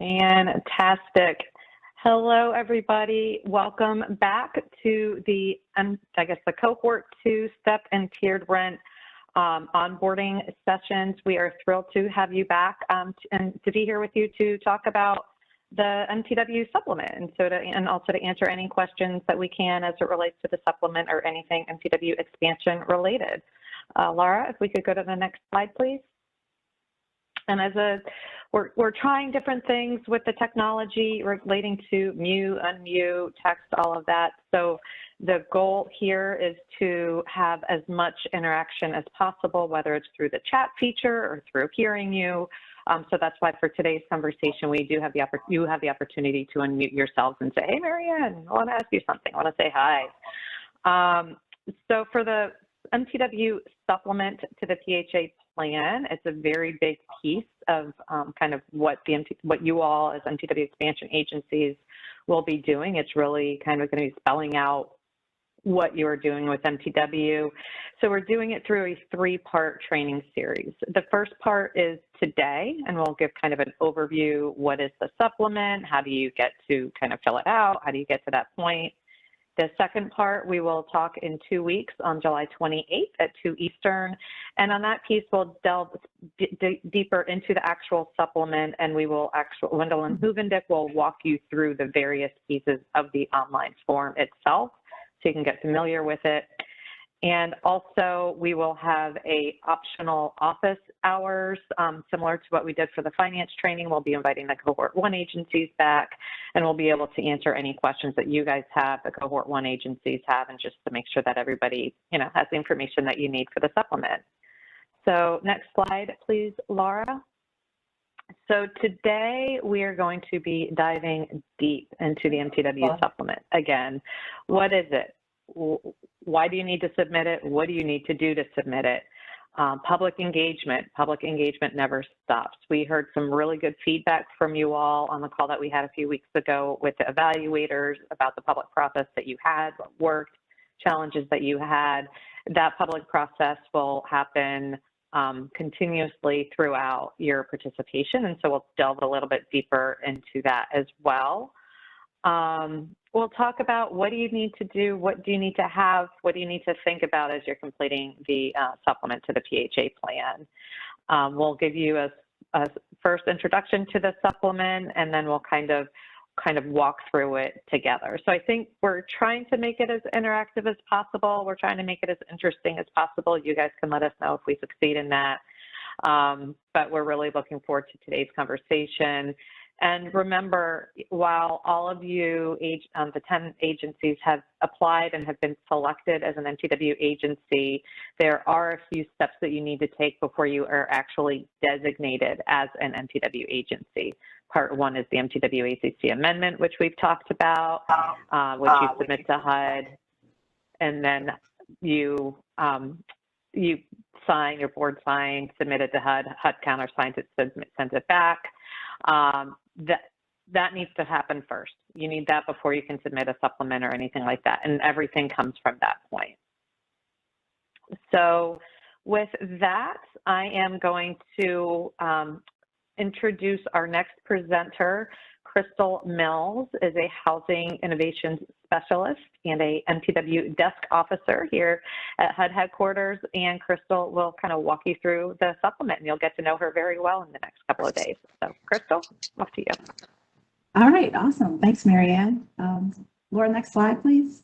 Fantastic. Hello, everybody. Welcome back to the, the Cohort 2 Step and Tiered Rent onboarding sessions. We are thrilled to have you back and to be here with you to talk about the MTW supplement, and also to answer any questions that we can as it relates to the supplement or anything MTW expansion related. Laura, if we could go to the next slide, please. And we're trying different things with the technology relating to mute, unmute, text, all of that. So the goal here is to have as much interaction as possible, whether it's through the chat feature or through hearing you. So that's why for today's conversation, you have the opportunity to unmute yourselves and say, hey, Marianne, I want to ask you something. I want to say hi. So for the MTW supplement to the PHA plan, it's a very big piece of kind of what you all as MTW expansion agencies will be doing. It's really kind of going to be spelling out what you are doing with MTW. So we're doing it through a 3-part training series. The first part is today, and we'll give kind of an overview. What is the supplement? How do you get to kind of fill it out? How do you get to that point? The second part, we will talk in 2 weeks on July 28th at 2 Eastern. And on that piece, we'll delve deeper into the actual supplement, and Wendell and Huvendick will walk you through the various pieces of the online form itself so you can get familiar with it. And also, we will have a optional office hours, similar to what we did for the finance training. We'll be inviting the Cohort 1 agencies back, and we'll be able to answer any questions that you guys have, the Cohort 1 agencies have, and just to make sure that everybody, has the information that you need for the supplement. So next slide, please, Laura. So today we are going to be diving deep into the MTW supplement. Again, what is it? Why do you need to submit it? What do you need to do to submit it? Public engagement never stops. We heard some really good feedback from you all on the call that we had a few weeks ago with the evaluators about the public process that you had, what worked, challenges that you had. That public process will happen continuously throughout your participation, and so we'll delve a little bit deeper into that as well. We'll talk about what do you need to do, what do you need to have, what do you need to think about as you're completing the supplement to the PHA plan. We'll give you a first introduction to the supplement, and then we'll kind of walk through it together. So I think we're trying to make it as interactive as possible. We're trying to make it as interesting as possible. You guys can let us know if we succeed in that. But we're really looking forward to today's conversation. And remember, while all of you, the 10 agencies have applied and have been selected as an MTW agency, there are a few steps that you need to take before you are actually designated as an MTW agency. Part 1 is the MTW ACC amendment, which we've talked about, which you submit to HUD, and then you sign, your board signs, submit it to HUD, HUD countersigns it, sends it back. That needs to happen first. You need that before you can submit a supplement or anything like that, and everything comes from that point. So with that, I am going to introduce our next presenter. Crystal Mills is a Housing Innovations Specialist and a MTW Desk Officer here at HUD headquarters, and Crystal will kind of walk you through the supplement, and you'll get to know her very well in the next couple of days. So Crystal, off to you. All right, awesome. Thanks, Marianne. Laura, next slide, please.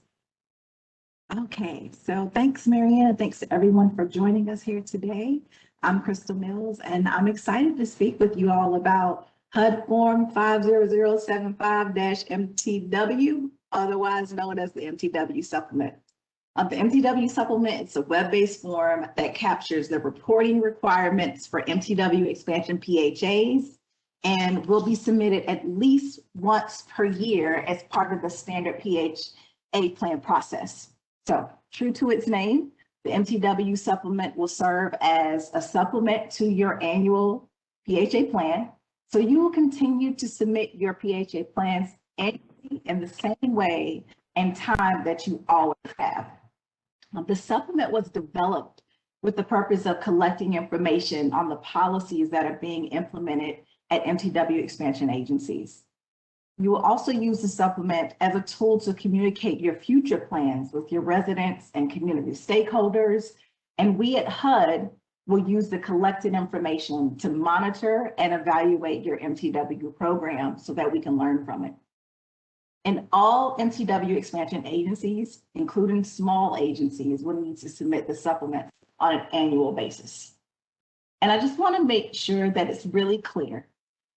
Okay, so thanks, Marianne. Thanks to everyone for joining us here today. I'm Crystal Mills, and I'm excited to speak with you all about HUD Form 50075-MTW, otherwise known as the MTW Supplement. The MTW Supplement, it's a web-based form that captures the reporting requirements for MTW expansion PHAs and will be submitted at least once per year as part of the standard PHA plan process. So, true to its name, the MTW Supplement will serve as a supplement to your annual PHA plan. So you will continue to submit your PHA plans annually in the same way and time that you always have. The supplement was developed with the purpose of collecting information on the policies that are being implemented at MTW expansion agencies. You will also use the supplement as a tool to communicate your future plans with your residents and community stakeholders. And we at HUD will use the collected information to monitor and evaluate your MTW program so that we can learn from it. And all MTW expansion agencies, including small agencies, will need to submit the supplement on an annual basis. And I just want to make sure that it's really clear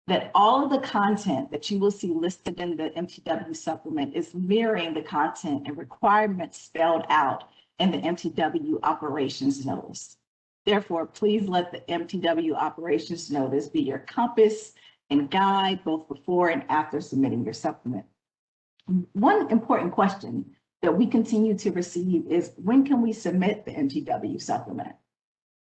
that all of the content that you will see listed in the MTW supplement is mirroring the content and requirements spelled out in the MTW Operations Notice. Therefore, please let the MTW Operations Notice be your compass and guide both before and after submitting your supplement. One important question that we continue to receive is, when can we submit the MTW supplement?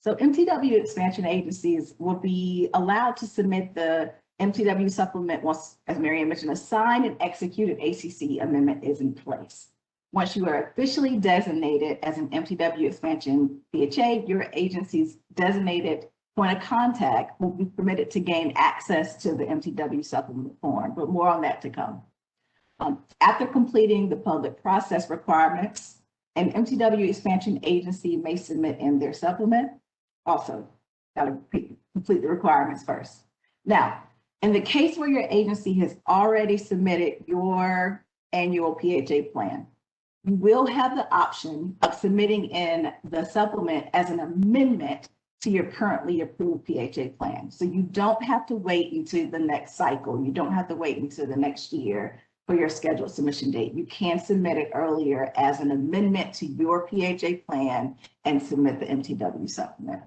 So MTW expansion agencies will be allowed to submit the MTW supplement once, as Marianne mentioned, a signed and executed ACC amendment is in place. Once you are officially designated as an MTW expansion PHA, your agency's designated point of contact will be permitted to gain access to the MTW supplement form, but more on that to come. After completing the public process requirements, an MTW expansion agency may submit in their supplement. Also, got to complete the requirements first. Now, in the case where your agency has already submitted your annual PHA plan, you will have the option of submitting in the supplement as an amendment to your currently approved PHA plan. So you don't have to wait until the next cycle. You don't have to wait until the next year for your scheduled submission date. You can submit it earlier as an amendment to your PHA plan and submit the MTW supplement.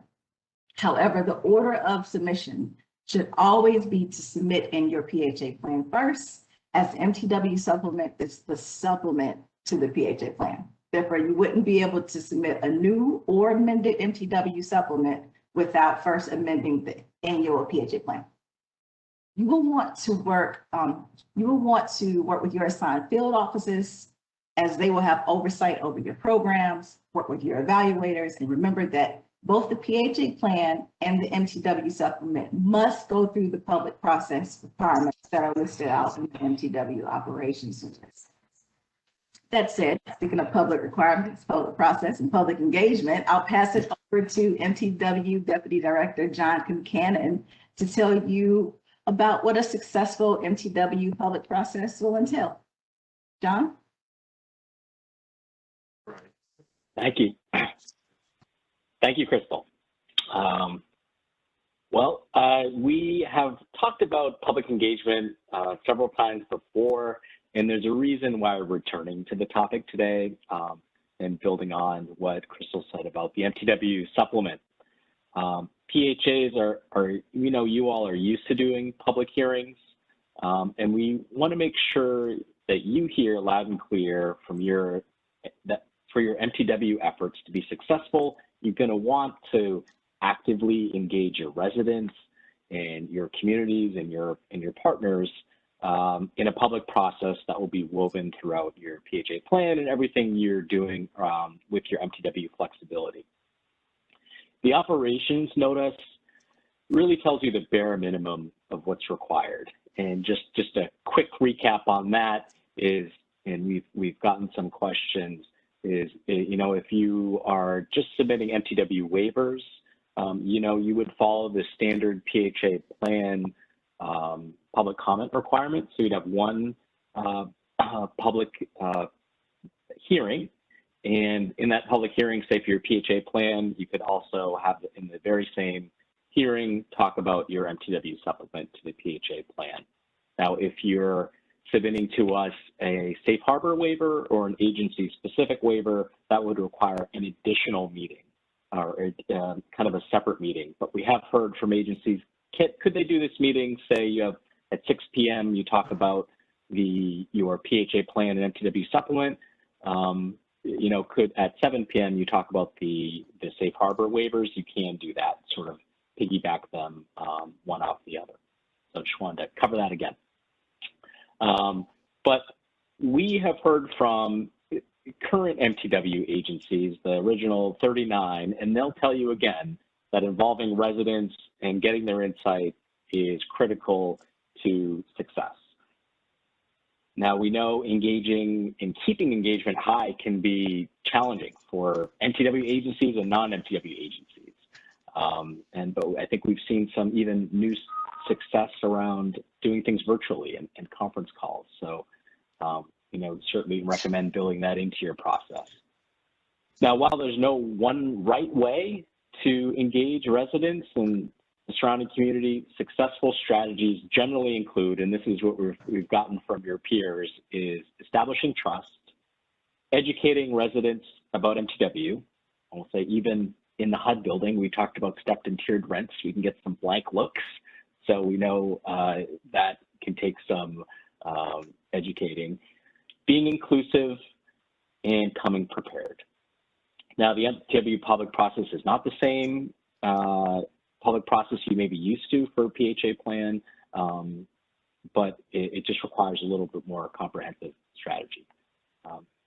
However, the order of submission should always be to submit in your PHA plan first, as the MTW supplement is the supplement to the PHA plan. Therefore, you wouldn't be able to submit a new or amended MTW supplement without first amending the annual PHA plan. You will want to work with your assigned field offices, as they will have oversight over your programs, work with your evaluators, and remember that both the PHA plan and the MTW supplement must go through the public process requirements that are listed out in the MTW Operations Notice. That said, speaking of public requirements, public process, and public engagement, I'll pass it over to MTW Deputy Director John Concannon to tell you about what a successful MTW public process will entail. John? Thank you. Thank you, Crystal. We have talked about public engagement several times before, and there's a reason why we're returning to the topic today and building on what Crystal said about the MTW supplement. PHAs are, we know you all are used to doing public hearings, and we want to make sure that you hear loud and clear from for your MTW efforts to be successful, you're going to want to actively engage your residents and your communities and your partners in a public process that will be woven throughout your PHA plan and everything you're doing with your MTW flexibility. The operations notice really tells you the bare minimum of what's required. And just a quick recap on that is, and we've gotten some questions, is, if you are just submitting MTW waivers, you would follow the standard PHA plan public comment requirement. So you'd have one public hearing. And in that public hearing, say for your PHA plan, you could also have in the very same hearing talk about your MTW supplement to the PHA plan. Now, if you're submitting to us a safe harbor waiver or an agency specific waiver, that would require an additional meeting or kind of a separate meeting. But we have heard from agencies, could they do this meeting, say you have at 6 p.m. you talk about your PHA plan and MTW supplement, could at 7 p.m. you talk about the safe harbor waivers. You can do that, sort of piggyback them one off the other. So just wanted to cover that again. But we have heard from current MTW agencies, the original 39, and they'll tell you again that involving residents and getting their insight is critical to success. Now, we know engaging and keeping engagement high can be challenging for MTW agencies and non-MTW agencies. But I think we've seen some even new success around doing things virtually and conference calls. So, certainly recommend building that into your process. Now, while there's no one right way to engage residents and the surrounding community, successful strategies generally include, and this is what we've gotten from your peers, is establishing trust, educating residents about MTW. I'll say even in the HUD building, we talked about stepped and tiered rents. We can get some blank looks. So we know that can take some educating. Being inclusive and coming prepared. Now, the MTW public process is not the same public process you may be used to for a PHA plan, but it just requires a little bit more comprehensive strategy.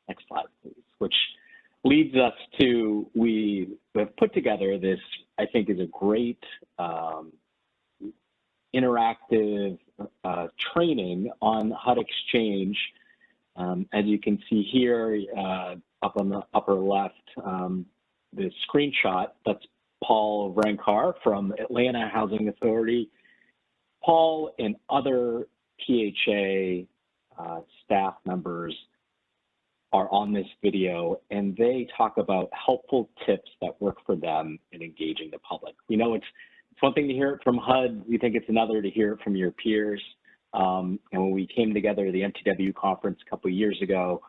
Next slide, please, which leads us to, we have put together this, I think is a great interactive training on HUD Exchange. As you can see here, up on the upper left, the screenshot, that's Paul Rankar from Atlanta Housing Authority. Paul and other PHA staff members are on this video, and they talk about helpful tips that work for them in engaging the public. We know it's one thing to hear it from HUD. We think it's another to hear it from your peers. And when we came together at the MTW conference a couple of years ago,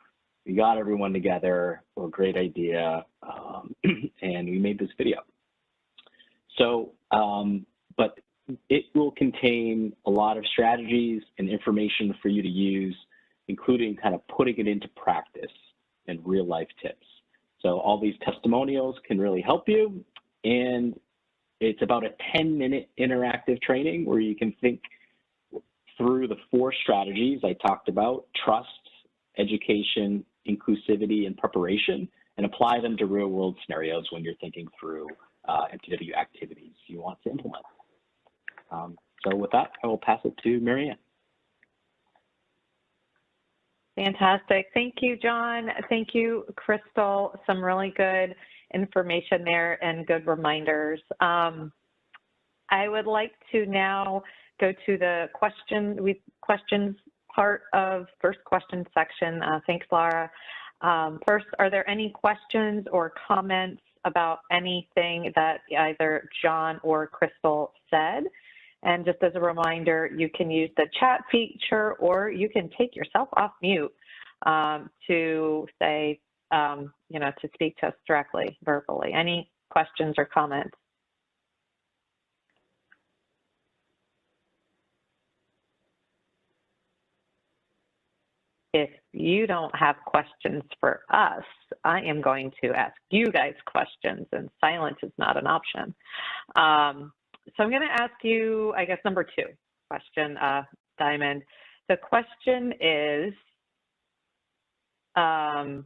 we got everyone together, a great idea, and we made this video. So, but it will contain a lot of strategies and information for you to use, including kind of putting it into practice and real life tips. So all these testimonials can really help you. And it's about a 10-minute interactive training where you can think through the 4 strategies I talked about: trust, education, inclusivity, and preparation, and apply them to real world scenarios when you're thinking through MTW activities you want to implement. So with that, I will pass it to Marianne. Fantastic. Thank you, John. Thank you, Crystal. Some really good information there and good reminders. I would like to now go to the questions part of first question section. Thanks, Laura. First, are there any questions or comments about anything that either John or Crystal said? And just as a reminder, you can use the chat feature, or you can take yourself off mute to say, to speak to us directly, verbally. Any questions or comments? If you don't have questions for us, I am going to ask you guys questions, and silence is not an option. So I'm going to ask you, I guess, number 2 question, Diamond. The question is, and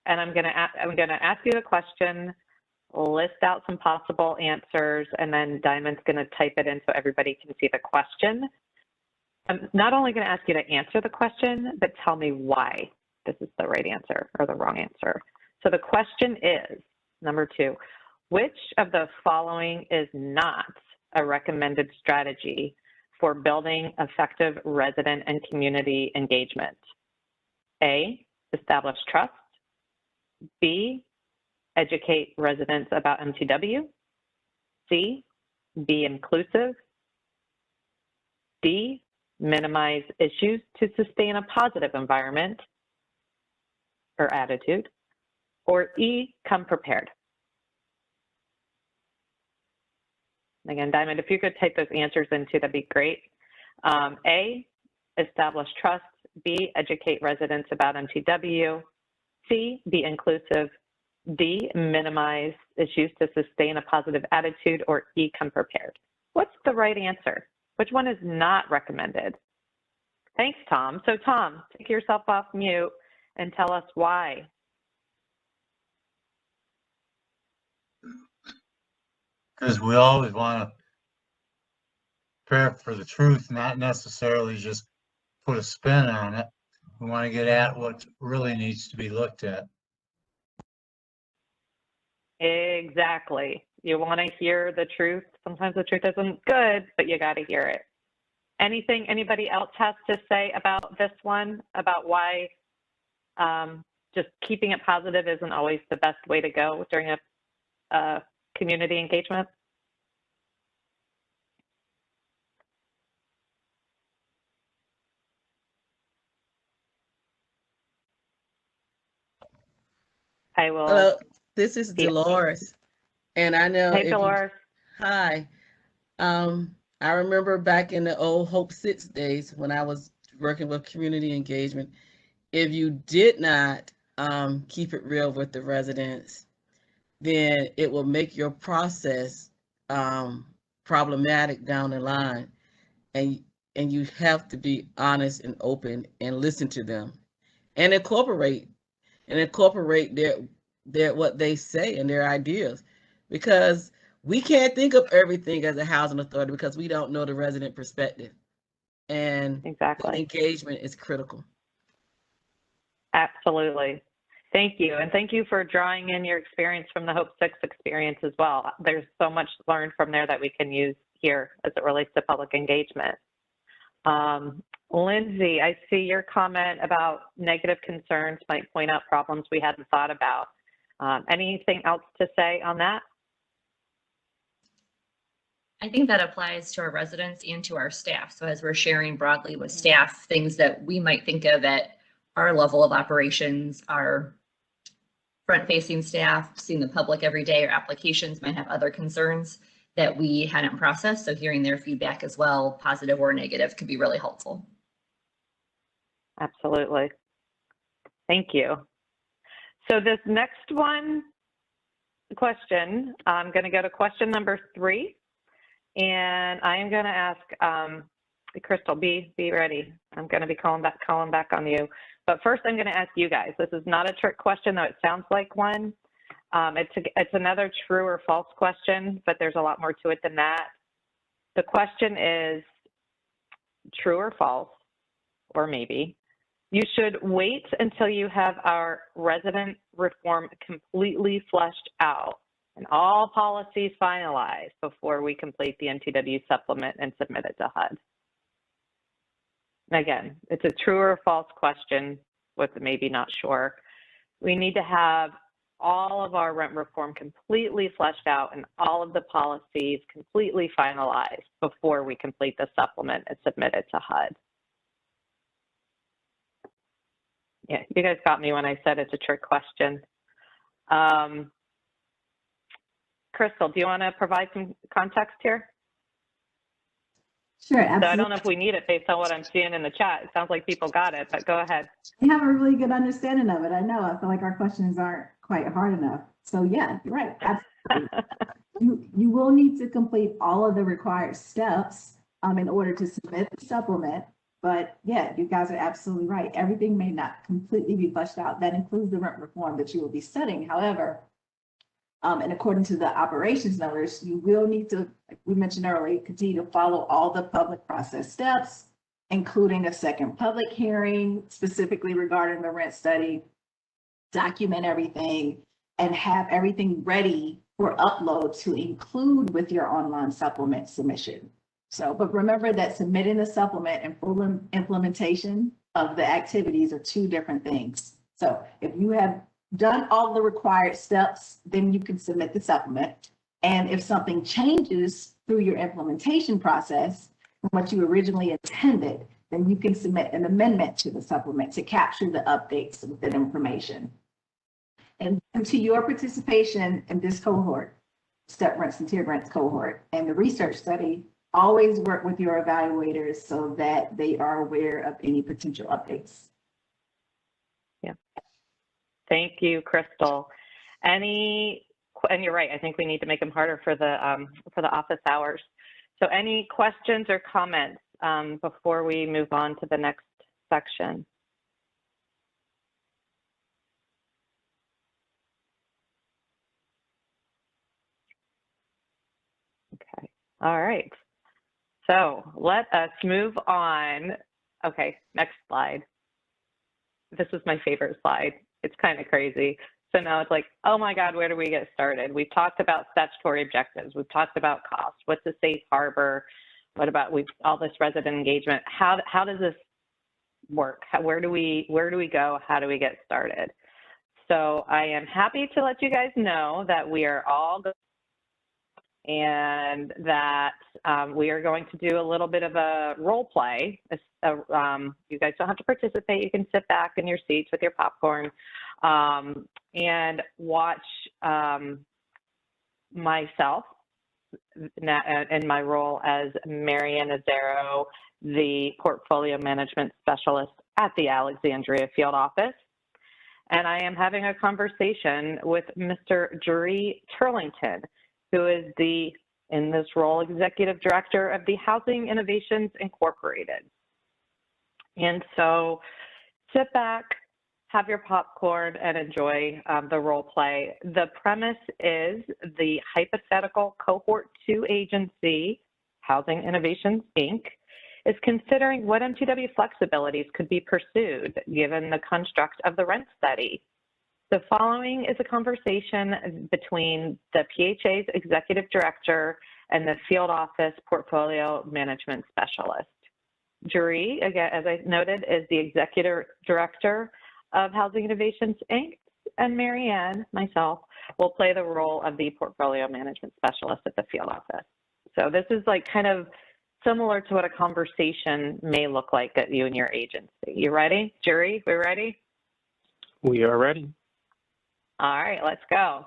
I'm going to ask you the question, list out some possible answers, and then Diamond's going to type it in so everybody can see the question. I'm not only going to ask you to answer the question, but tell me why this is the right answer or the wrong answer. So the question is, number 2, which of the following is not a recommended strategy for building effective resident and community engagement? A, establish trust. B, educate residents about MTW. C, be inclusive. D, minimize issues to sustain a positive environment or attitude. Or E, come prepared. Again, Diamond, if you could type those answers in too, that'd be great. A, establish trust. B, educate residents about MTW. C, be inclusive. D, minimize issues to sustain a positive attitude. Or E, come prepared. What's the right answer? Which one is not recommended? Thanks, Tom. So Tom, take yourself off mute and tell us why. Because we always want to prepare for the truth, not necessarily just put a spin on it. We want to get at what really needs to be looked at. Exactly. You want to hear the truth. Sometimes the truth isn't good, but you got to hear it. Anything anybody else has to say about this one, about why just keeping it positive isn't always the best way to go during a community engagement? I will. Hello, this is Dolores, and I know. Hey, Dolores. Hi. I remember back in the old Hope 6 days when I was working with community engagement, if you did not keep it real with the residents, then it will make your process problematic down the line. And you have to be honest and open and listen to them and incorporate their what they say and their ideas, because we can't think of everything as a housing authority because we don't know the resident perspective, and exactly, engagement is critical. Absolutely. Thank you. And thank you for drawing in your experience from the Hope 6 experience as well. There's so much learned from there that we can use here as it relates to public engagement. Lindsay, I see your comment about negative concerns might point out problems we hadn't thought about. Anything else to say on that? I think that applies to our residents and to our staff. So as we're sharing broadly with staff, things that we might think of at our level of operations, our front-facing staff, seeing the public every day, or applications might have other concerns that we hadn't processed. So hearing their feedback as well, positive or negative, could be really helpful. Absolutely. Thank you. So this next question, I'm going to go to question number 3. And I am going to ask Crystal, be ready. I'm going to be calling back on you. But first, I'm going to ask you guys. This is not a trick question, though it sounds like one. It's another true or false question, but there's a lot more to it than that. The question is true or false, or maybe. You should wait until you have our resident reform completely fleshed out and all policies finalized before we complete the MTW supplement and submit it to HUD. Again, it's a true or false question with maybe not sure. We need to have all of our rent reform completely fleshed out and all of the policies completely finalized before we complete the supplement and submit it to HUD. Yeah, you guys got me when I said it's a trick question. Crystal, do you want to provide some context here? Sure, absolutely. So I don't know if we need it based on what I'm seeing in the chat. It sounds like people got it, but go ahead. I have a really good understanding of it. I know. I feel like our questions aren't quite hard enough. So yeah, you're right. Absolutely. you will need to complete all of the required steps in order to submit the supplement. But yeah, you guys are absolutely right. Everything may not completely be fleshed out. That includes the rent reform that you will be studying. However, and according to the operations notice, you will need to, like we mentioned earlier, continue to follow all the public process steps, including a second public hearing, specifically regarding the rent study, document everything, and have everything ready for upload to include with your online supplement submission. So, but remember that submitting the supplement and full implementation of the activities are 2 different things. So if you have done all the required steps, then you can submit the supplement. And if something changes through your implementation process from what you originally intended, then you can submit an amendment to the supplement to capture the updates with that information. And to your participation in this cohort, step rents and tiered rents cohort, and the research study, always work with your evaluators so that they are aware of any potential updates. Yeah. Thank you, Crystal. And you're right, I think we need to make them harder for the office hours. So any questions or comments before we move on to the next section? Okay, all right. So let us move on. Okay, next slide. This is my favorite slide. It's kind of crazy. So now it's like, oh my God, where do we get started? We've talked about statutory objectives. We've talked about cost. What's a safe harbor? What about all this resident engagement? How does this work? Where do we go? How do we get started? So I am happy to let you guys know that we are all good and that we are going to do a little bit of a role play. You guys don't have to participate. You can sit back in your seats with your popcorn and watch myself in my role as Marianne Azaro, the Portfolio Management Specialist at the Alexandria Field Office. And I am having a conversation with Mr. Jerry Turlington, who is in this role, Executive Director of the Housing Innovations Incorporated. And so sit back, have your popcorn, and enjoy the role play. The premise is the hypothetical Cohort 2 agency, Housing Innovations, Inc., is considering what MTW flexibilities could be pursued given the construct of the rent study. The following is a conversation between the PHA's Executive Director and the Field Office Portfolio Management Specialist. Jerry, again, as I noted, is the Executive Director of Housing Innovations, Inc., and Marianne, myself, will play the role of the Portfolio Management Specialist at the Field Office. So this is like kind of similar to what a conversation may look like at you and your agency. You ready? Jerry, we ready? We are ready. All right, let's go.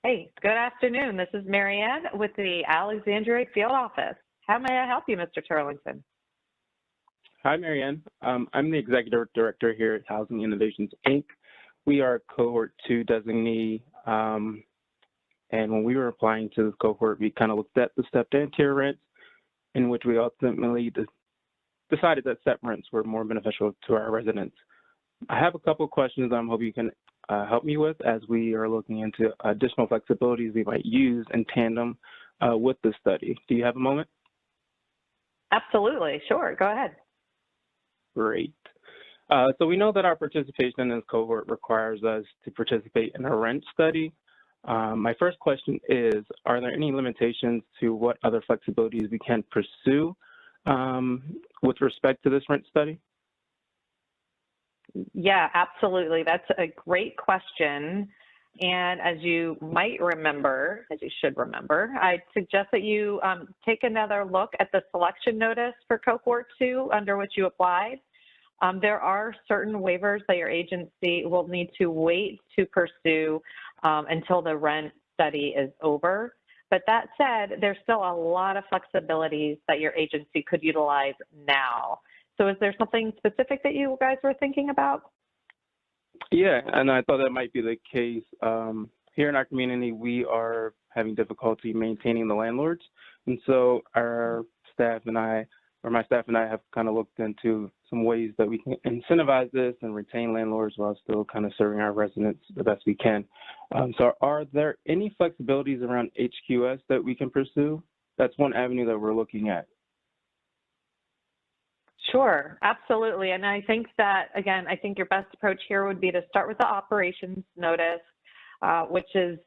Hey, good afternoon. This is Marianne with the Alexandria Field Office. How may I help you, Mr. Turlington? Hi, Marianne. I'm the Executive Director here at Housing Innovations, Inc. We are Cohort 2 designee, and when we were applying to this cohort, we kind of looked at the step-down tier rents, in which we ultimately decided that step rents were more beneficial to our residents. I have a couple of questions I'm hoping you can help me with as we are looking into additional flexibilities we might use in tandem with the study. Do you have a moment? Absolutely, sure, go ahead. Great. So we know that our participation in this cohort requires us to participate in a rent study. My first question is, are there any limitations to what other flexibilities we can pursue with respect to this rent study? Yeah, absolutely. That's a great question. And as you might remember, as you should remember, I suggest that you take another look at the selection notice for Cohort 2 under which you applied. There are certain waivers that your agency will need to wait to pursue until the rent study is over. But that said, there's still a lot of flexibilities that your agency could utilize now. So is there something specific that you guys were thinking about? Yeah, and I thought that might be the case. Here in our community, we are having difficulty maintaining the landlords. And so our staff and I, or my staff and I, have kind of looked into some ways that we can incentivize this and retain landlords while still kind of serving our residents the best we can. So are there any flexibilities around HQS that we can pursue? That's one avenue that we're looking at. Sure, absolutely. And I think that, again, I think your best approach here would be to start with the operations notice, which is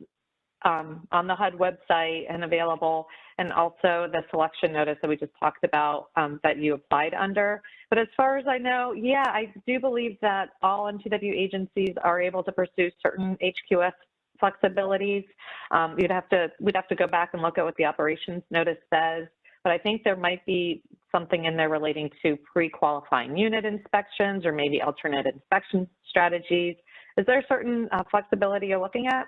on the HUD website and available, and also the selection notice that we just talked about that you applied under. But as far as I know, yeah, I do believe that all MTW agencies are able to pursue certain HQS flexibilities. We'd have to go back and look at what the operations notice says. But I think there might be something in there relating to pre-qualifying unit inspections or maybe alternate inspection strategies. Is there a certain flexibility you're looking at?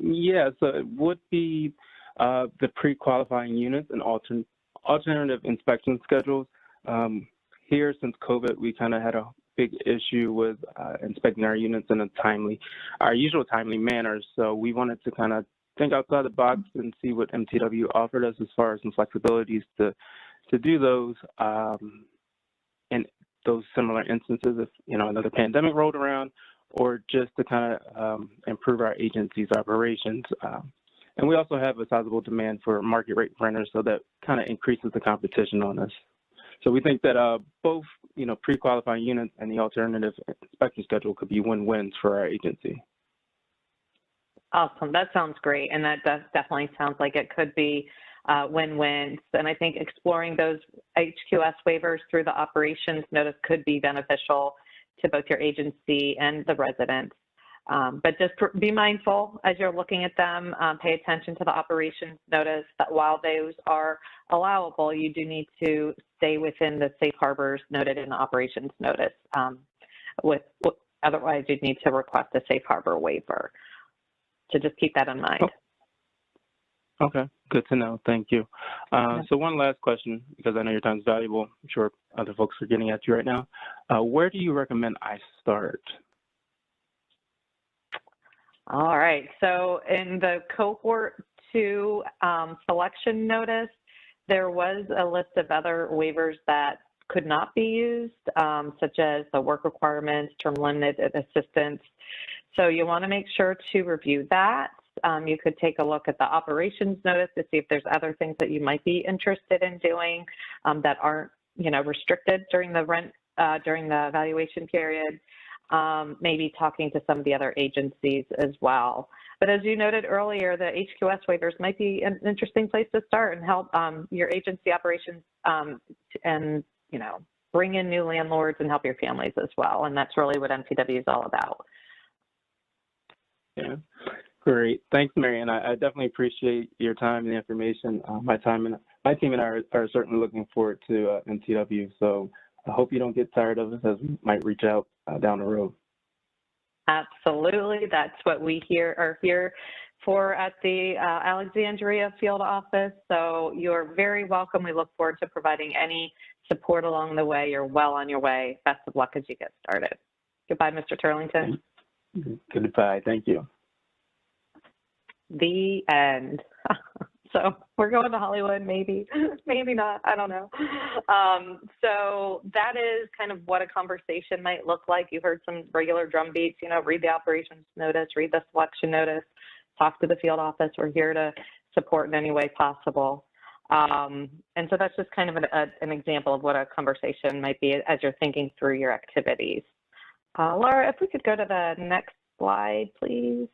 Yeah, so it would be the pre-qualifying units and alternative inspection schedules. Here, since COVID, we kind of had a big issue with inspecting our units in our usual timely manner. So we wanted to kind of think outside the box and see what MTW offered us as far as some flexibilities to do those in those similar instances if, you know, another pandemic rolled around, or just to kind of improve our agency's operations. And we also have a sizable demand for market rate renters, so that kind of increases the competition on us. So we think that both, pre-qualifying units and the alternative inspection schedule could be win-wins for our agency. Awesome. That sounds great. And that definitely sounds like it could be win-wins. And I think exploring those HQS waivers through the operations notice could be beneficial to both your agency and the residents. But just be mindful as you're looking at them, pay attention to the operations notice that while those are allowable, you do need to stay within the safe harbors noted in the operations notice. Otherwise, you'd need to request a safe harbor waiver. So just keep that in mind. Okay, good to know. Thank you. So one last question, because I know your time is valuable. I'm sure other folks are getting at you right now. Where do you recommend I start? All right, so in the Cohort 2 selection notice, there was a list of other waivers that could not be used, such as the work requirements, term limited assistance. So you want to make sure to review that. You could take a look at the operations notice to see if there's other things that you might be interested in doing that aren't, restricted during the evaluation period. Maybe talking to some of the other agencies as well. But as you noted earlier, the HQS waivers might be an interesting place to start and help your agency operations and, bring in new landlords and help your families as well. And that's really what MTW is all about. Yeah, great. Thanks, Marianne. I definitely appreciate your time and the information. My team and I are certainly looking forward to MTW. So I hope you don't get tired of us, as we might reach out down the road. Absolutely. That's what we are here for at the Alexandria field office. So you're very welcome. We look forward to providing any support along the way. You're well on your way. Best of luck as you get started. Goodbye, Mr. Turlington. Goodbye. Thank you. The end. So we're going to Hollywood, maybe, maybe not, I don't know. So that is kind of what a conversation might look like. You heard some regular drum beats, read the operations notice, read the selection notice, talk to the field office. We're here to support in any way possible. And so that's just kind of an example of what a conversation might be as you're thinking through your activities. Laura, if we could go to the next slide, please.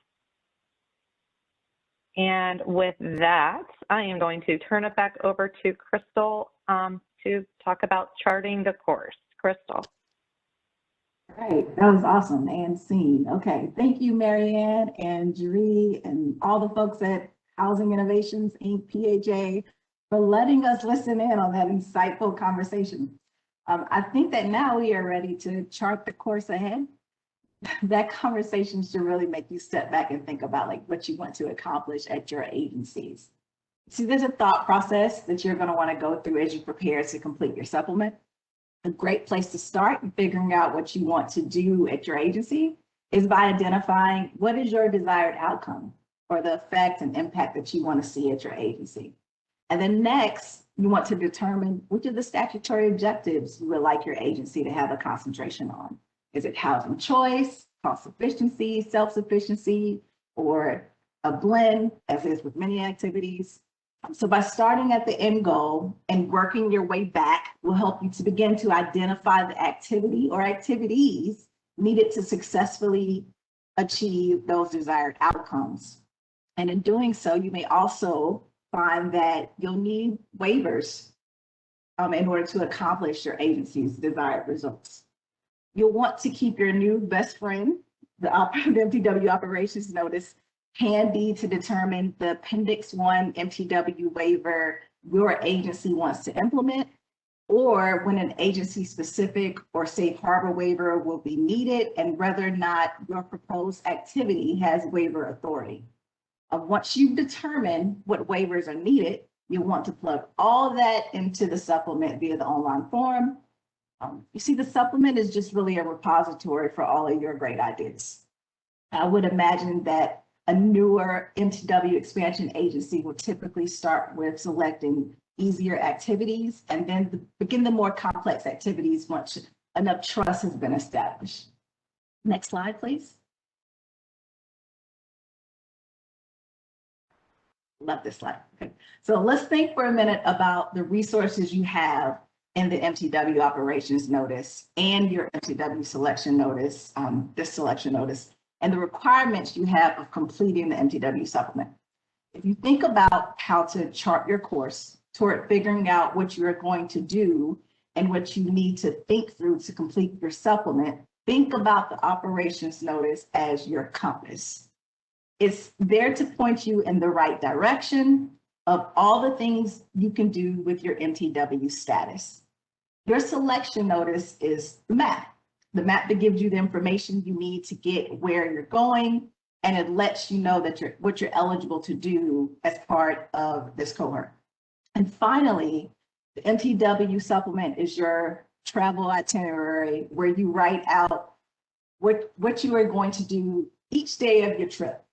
And with that, I am going to turn it back over to Crystal to talk about charting the course. Crystal. All right, that was awesome and seen. Okay, thank you, Marianne and Jeree and all the folks at Housing Innovations, Inc., PHA, for letting us listen in on that insightful conversation. I think that now we are ready to chart the course ahead. That conversation should really make you step back and think about what you want to accomplish at your agencies. See, there's a thought process that you're going to want to go through as you prepare to complete your supplement. A great place to start in figuring out what you want to do at your agency is by identifying what is your desired outcome or the effect and impact that you want to see at your agency. And then next, you want to determine which of the statutory objectives you would like your agency to have a concentration on. Is it housing choice, cost efficiency, self-sufficiency, or a blend, as is with many activities? So by starting at the end goal and working your way back will help you to begin to identify the activity or activities needed to successfully achieve those desired outcomes. And in doing so, you may also find that you'll need waivers in order to accomplish your agency's desired results. You'll want to keep your new best friend, the MTW Operations Notice, handy to determine the Appendix 1 MTW waiver your agency wants to implement, or when an agency-specific or safe harbor waiver will be needed, and whether or not your proposed activity has waiver authority. Once you've determined what waivers are needed, you want to plug all that into the supplement via the online form. You see, the supplement is just really a repository for all of your great ideas. I would imagine that a newer MTW expansion agency will typically start with selecting easier activities and then begin the more complex activities once enough trust has been established. Next slide, please. Love this slide. Okay. So let's think for a minute about the resources you have in the MTW Operations Notice and your MTW Selection Notice, this Selection Notice, and the requirements you have of completing the MTW Supplement. If you think about how to chart your course toward figuring out what you're going to do and what you need to think through to complete your supplement, think about the Operations Notice as your compass. It's there to point you in the right direction of all the things you can do with your MTW status. Your Selection Notice is the map that gives you the information you need to get where you're going, and it lets you know that what you're eligible to do as part of this cohort. And finally, the MTW Supplement is your travel itinerary where you write out what you are going to do each day of your trip.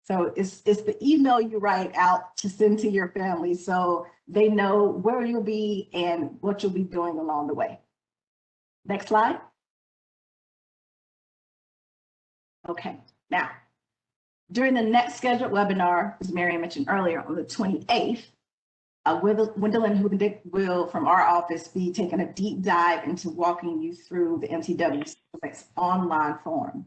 So it's the email you write out to send to your family so they know where you'll be and what you'll be doing along the way. Next slide. Okay, now, during the next scheduled webinar, as Mary mentioned earlier, on the 28th, Wendell and Hugendick will, from our office, be taking a deep dive into walking you through the MTW Supplement's online form.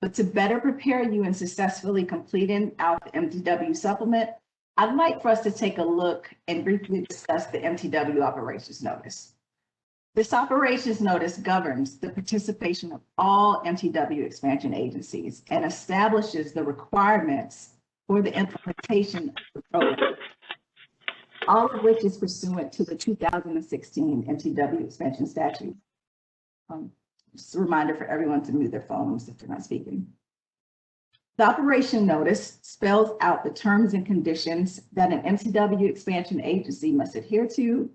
But to better prepare you in successfully completing out the MTW Supplement, I'd like for us to take a look and briefly discuss the MTW Operations Notice. This Operations Notice governs the participation of all MTW expansion agencies and establishes the requirements for the implementation of the program, all of which is pursuant to the 2016 MTW expansion statute. Just a reminder for everyone to mute their phones if they're not speaking. The Operation Notice spells out the terms and conditions that an MTW expansion agency must adhere to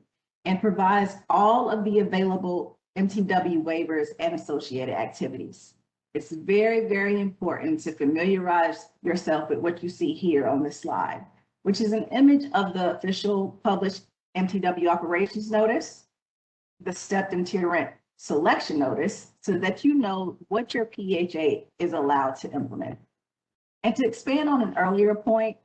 and provides all of the available MTW waivers and associated activities. It's very, very important to familiarize yourself with what you see here on this slide, which is an image of the official published MTW Operations Notice, the stepped and tier Selection Notice, so that you know what your PHA is allowed to implement. And to expand on an earlier point,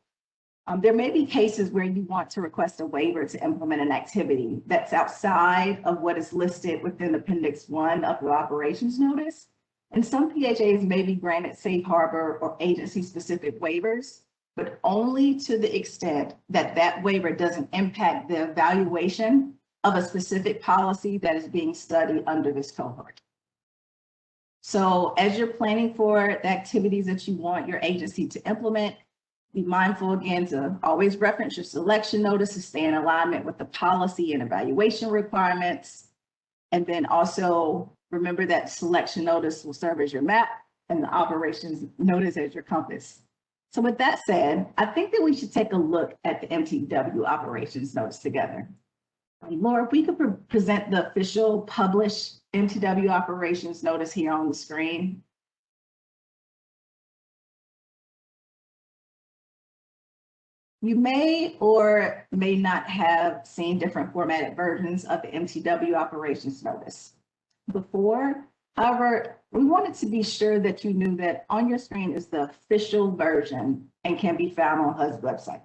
there may be cases where you want to request a waiver to implement an activity that's outside of what is listed within Appendix 1 of the Operations Notice. And some PHAs may be granted safe harbor or agency-specific waivers, but only to the extent that that waiver doesn't impact the evaluation of a specific policy that is being studied under this cohort. So as you're planning for the activities that you want your agency to implement, be mindful again to always reference your Selection Notice to stay in alignment with the policy and evaluation requirements. And then also remember that Selection Notice will serve as your map and the Operations Notice as your compass. So with that said, I think that we should take a look at the MTW Operations Notice together. Laura, if we could present the official published MTW Operations Notice here on the screen. You may or may not have seen different formatted versions of the MTW Operations Notice before. However, we wanted to be sure that you knew that on your screen is the official version and can be found on HUD's website.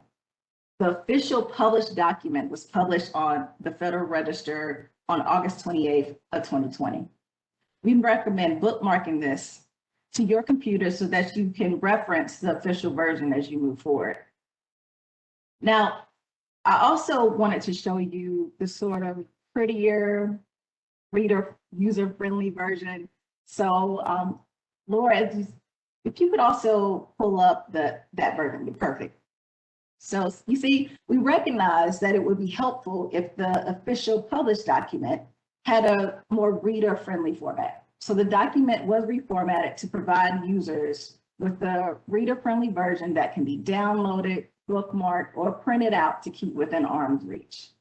The official published document was published on the Federal Register on August 28th of 2020. We recommend bookmarking this to your computer so that you can reference the official version as you move forward. Now, I also wanted to show you the sort of prettier, reader, user-friendly version. So, Laura, if you could also pull up that version, would be perfect. So you see, we recognize that it would be helpful if the official published document had a more reader-friendly format. So the document was reformatted to provide users with a reader-friendly version that can be downloaded, bookmarked, or printed out to keep within arm's reach.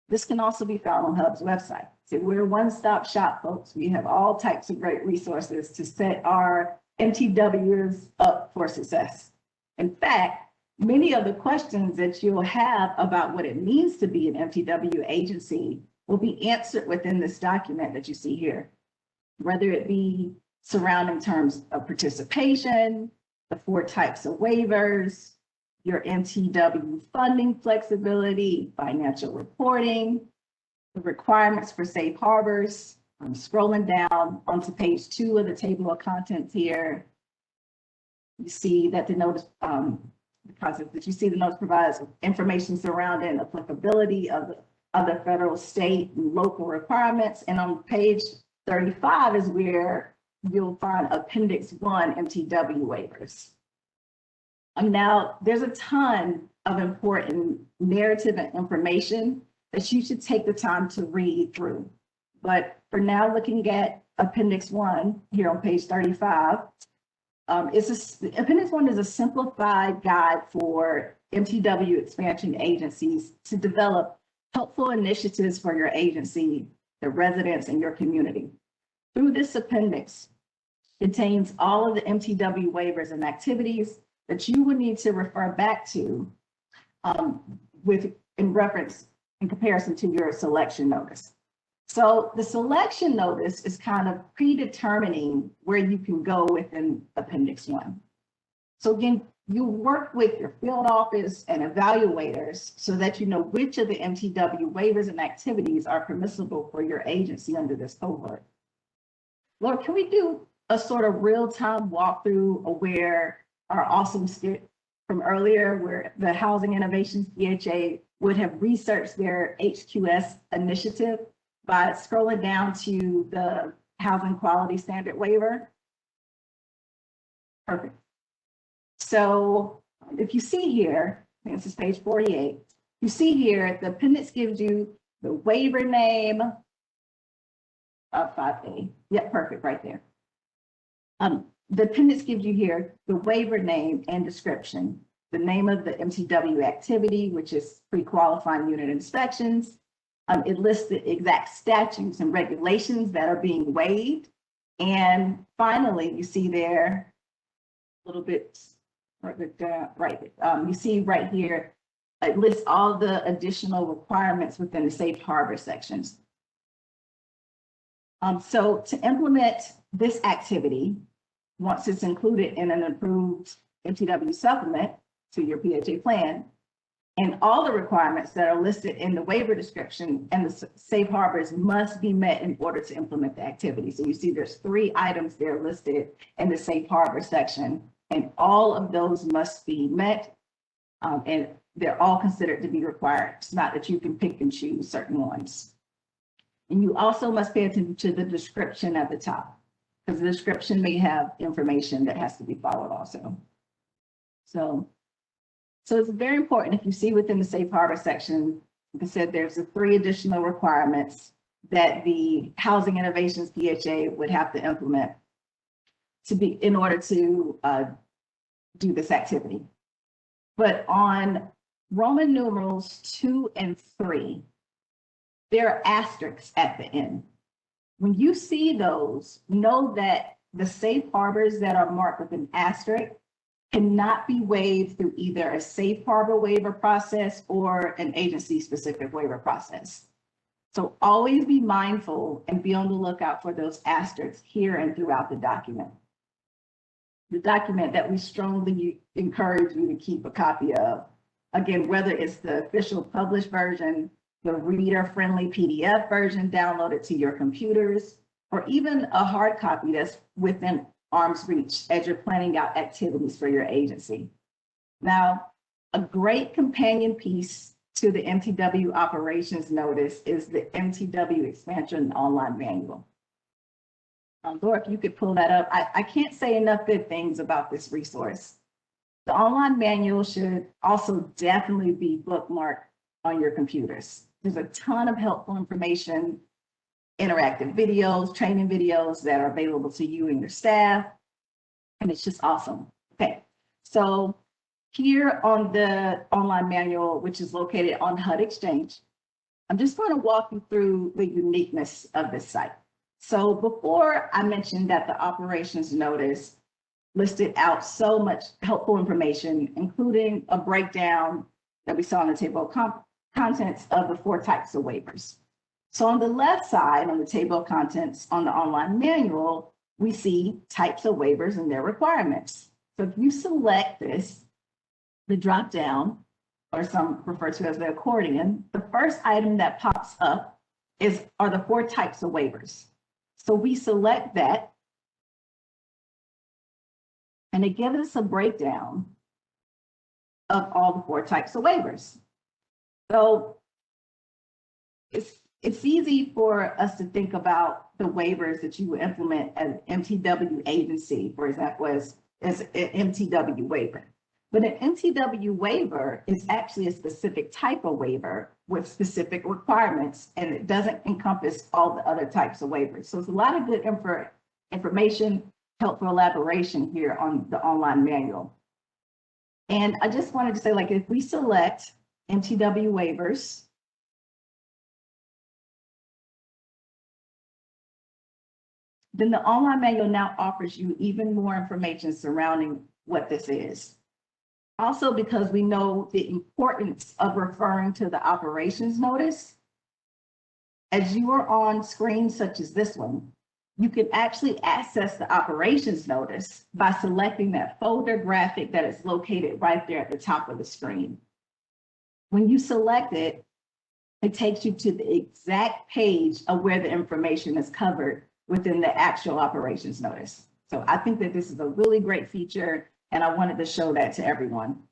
This can also be found on HUB's website. So we're a one-stop shop, folks. We have all types of great resources to set our MTWs up for success. In fact, many of the questions that you'll have about what it means to be an MTW agency will be answered within this document that you see here, whether it be surrounding terms of participation, the 4 types of waivers, your MTW funding flexibility, financial reporting, the requirements for safe harbors. I'm scrolling down onto page 2 of the table of contents here. You see that the notice, provides information surrounding applicability of the other federal, state, and local requirements. And on page 35 is where you'll find Appendix 1 MTW waivers. Now, there's a ton of important narrative and information that you should take the time to read through. But for now, looking at Appendix 1 here on page 35, Appendix 1 is a simplified guide for MTW expansion agencies to develop helpful initiatives for your agency, the residents, and your community. Through this appendix, contains all of the MTW waivers and activities that you would need to refer back to in comparison to your selection notice. So the selection notice is kind of predetermining where you can go within Appendix 1. So again, you work with your field office and evaluators so that you know which of the MTW waivers and activities are permissible for your agency under this cohort. Laura, can we do a sort of real-time walkthrough of where our awesome skit from earlier, where the Housing Innovations PHA would have researched their HQS initiative by scrolling down to the Housing Quality Standard waiver? Perfect. So if you see here, I think this is page 48, you see here, the appendix gives you the waiver name of 5A. Yep, perfect, right there. The appendix gives you here the waiver name and description, the name of the MTW activity, which is pre-qualifying unit inspections. It lists the exact statutes and regulations that are being waived. And finally, you see there a little bit, you see right here, it lists all the additional requirements within the safe harbor sections. So to implement this activity, once it's included in an approved MTW supplement to your PHA plan, and all the requirements that are listed in the waiver description and the safe harbors must be met in order to implement the activity. So you see there's 3 items there listed in the safe harbor section, and all of those must be met, and they're all considered to be required. It's not that you can pick and choose certain ones. And you also must pay attention to the description at the top, because the description may have information that has to be followed also. So it's very important. If you see within the safe harbor section, like I said, there's the 3 additional requirements that the Housing Innovations PHA would have to implement in order to do this activity. But on Roman numerals 2 and 3, there are asterisks at the end. When you see those, know that the safe harbors that are marked with an asterisk cannot be waived through either a safe harbor waiver process or an agency-specific waiver process. So always be mindful and be on the lookout for those asterisks here and throughout the document. The document that we strongly encourage you to keep a copy of. Again, whether it's the official published version, the reader-friendly PDF version downloaded to your computers, or even a hard copy that's within arm's reach as you're planning out activities for your agency. Now, a great companion piece to the MTW Operations Notice is the MTW Expansion Online Manual. Laura, if you could pull that up. I can't say enough good things about this resource. The online manual should also definitely be bookmarked on your computers. There's a ton of helpful information, interactive videos, training videos that are available to you and your staff, and it's just awesome. Okay, so here on the online manual, which is located on HUD Exchange, I'm just going to walk you through the uniqueness of this site. So before I mentioned that the operations notice listed out so much helpful information, including a breakdown that we saw in the table of contents of the 4 types of waivers. So on the left side, on the table of contents on the online manual, we see types of waivers and their requirements. So if you select this, the drop down, or some refer to as the accordion, the first item that pops up are the 4 types of waivers. So we select that, and it gives us a breakdown of all the 4 types of waivers. So it's easy for us to think about the waivers that you would implement as MTW agency, for example, as an MTW waiver. But an MTW waiver is actually a specific type of waiver with specific requirements, and it doesn't encompass all the other types of waivers. So it's a lot of good information, helpful elaboration here on the online manual. And I just wanted to say, like, if we select MTW waivers, then the online manual now offers you even more information surrounding what this is. Also, because we know the importance of referring to the operations notice, as you are on screens such as this one, you can actually access the operations notice by selecting that folder graphic that is located right there at the top of the screen. When you select it, it takes you to the exact page of where the information is covered within the actual operations notice. So I think that this is a really great feature, and I wanted to show that to everyone.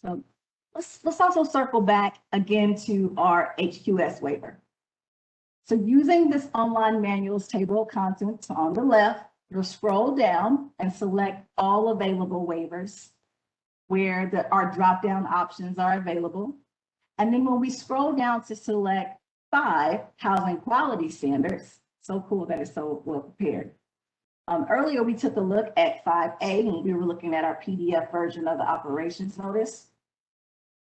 So let's also circle back again to our HQS waiver. So using this online manual's table of contents on the left, you'll scroll down and select all available waivers where our drop-down options are available. And then when we scroll down to select 5 housing quality standards, so cool that it's so well prepared. Earlier, we took a look at 5A when we were looking at our PDF version of the operations notice.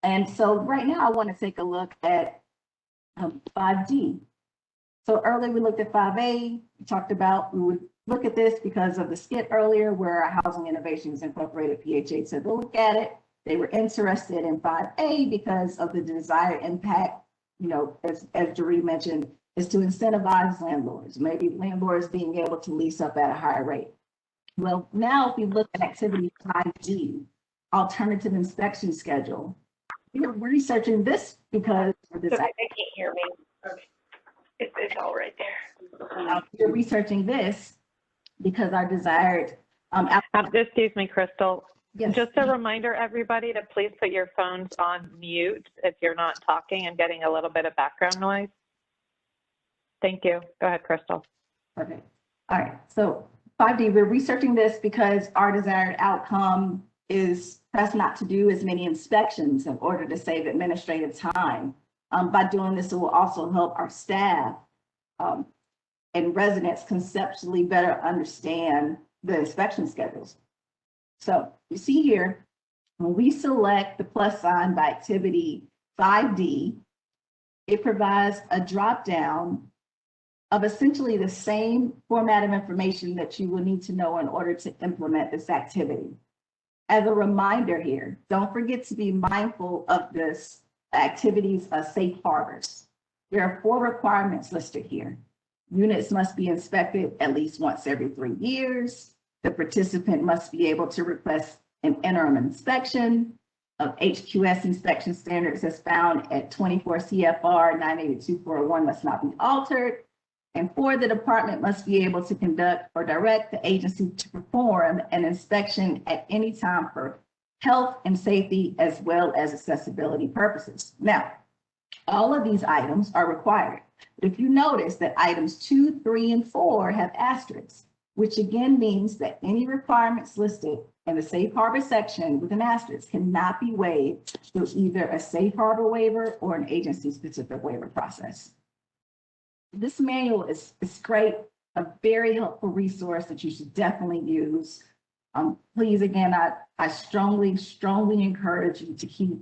And so right now I want to take a look at 5D. So earlier we looked at 5A, we talked about, we would look at this because of the skit earlier where our Housing Innovations Incorporated PHA said to look at it. They were interested in 5A because of the desired impact, you know, as Jeree mentioned, is to incentivize landlords, maybe landlords being able to lease up at a higher rate. Well, now if we look at activity 5G, alternative inspection schedule, we're researching this because of this. They can't hear me. Okay. It's all right there. We're researching this because our desired. Excuse me, Crystal. Yes. Just a reminder, everybody, to please put your phones on mute if you're not talking and getting a little bit of background noise. Thank you. Go ahead, Crystal. Perfect. All right. So 5D, we're researching this because our desired outcome is perhaps not to do as many inspections in order to save administrative time. By doing this, it will also help our staff and residents conceptually better understand the inspection schedules. So you see here, when we select the plus sign by activity 5D, it provides a drop down of essentially the same format of information that you will need to know in order to implement this activity. As a reminder here, don't forget to be mindful of this activity's safe harbors. There are 4 requirements listed here. Units must be inspected at least once every 3 years. The participant must be able to request an interim inspection of HQS inspection standards as found at 24 CFR 982.401 must not be altered. And 4, the department must be able to conduct or direct the agency to perform an inspection at any time for health and safety as well as accessibility purposes. Now, all of these items are required. But if you notice that items 2, 3, and 4 have asterisks, which again means that any requirements listed in the safe harbor section with an asterisk cannot be waived through either a safe harbor waiver or an agency-specific waiver process. This manual is great, a very helpful resource that you should definitely use. Please, again, I strongly encourage you to keep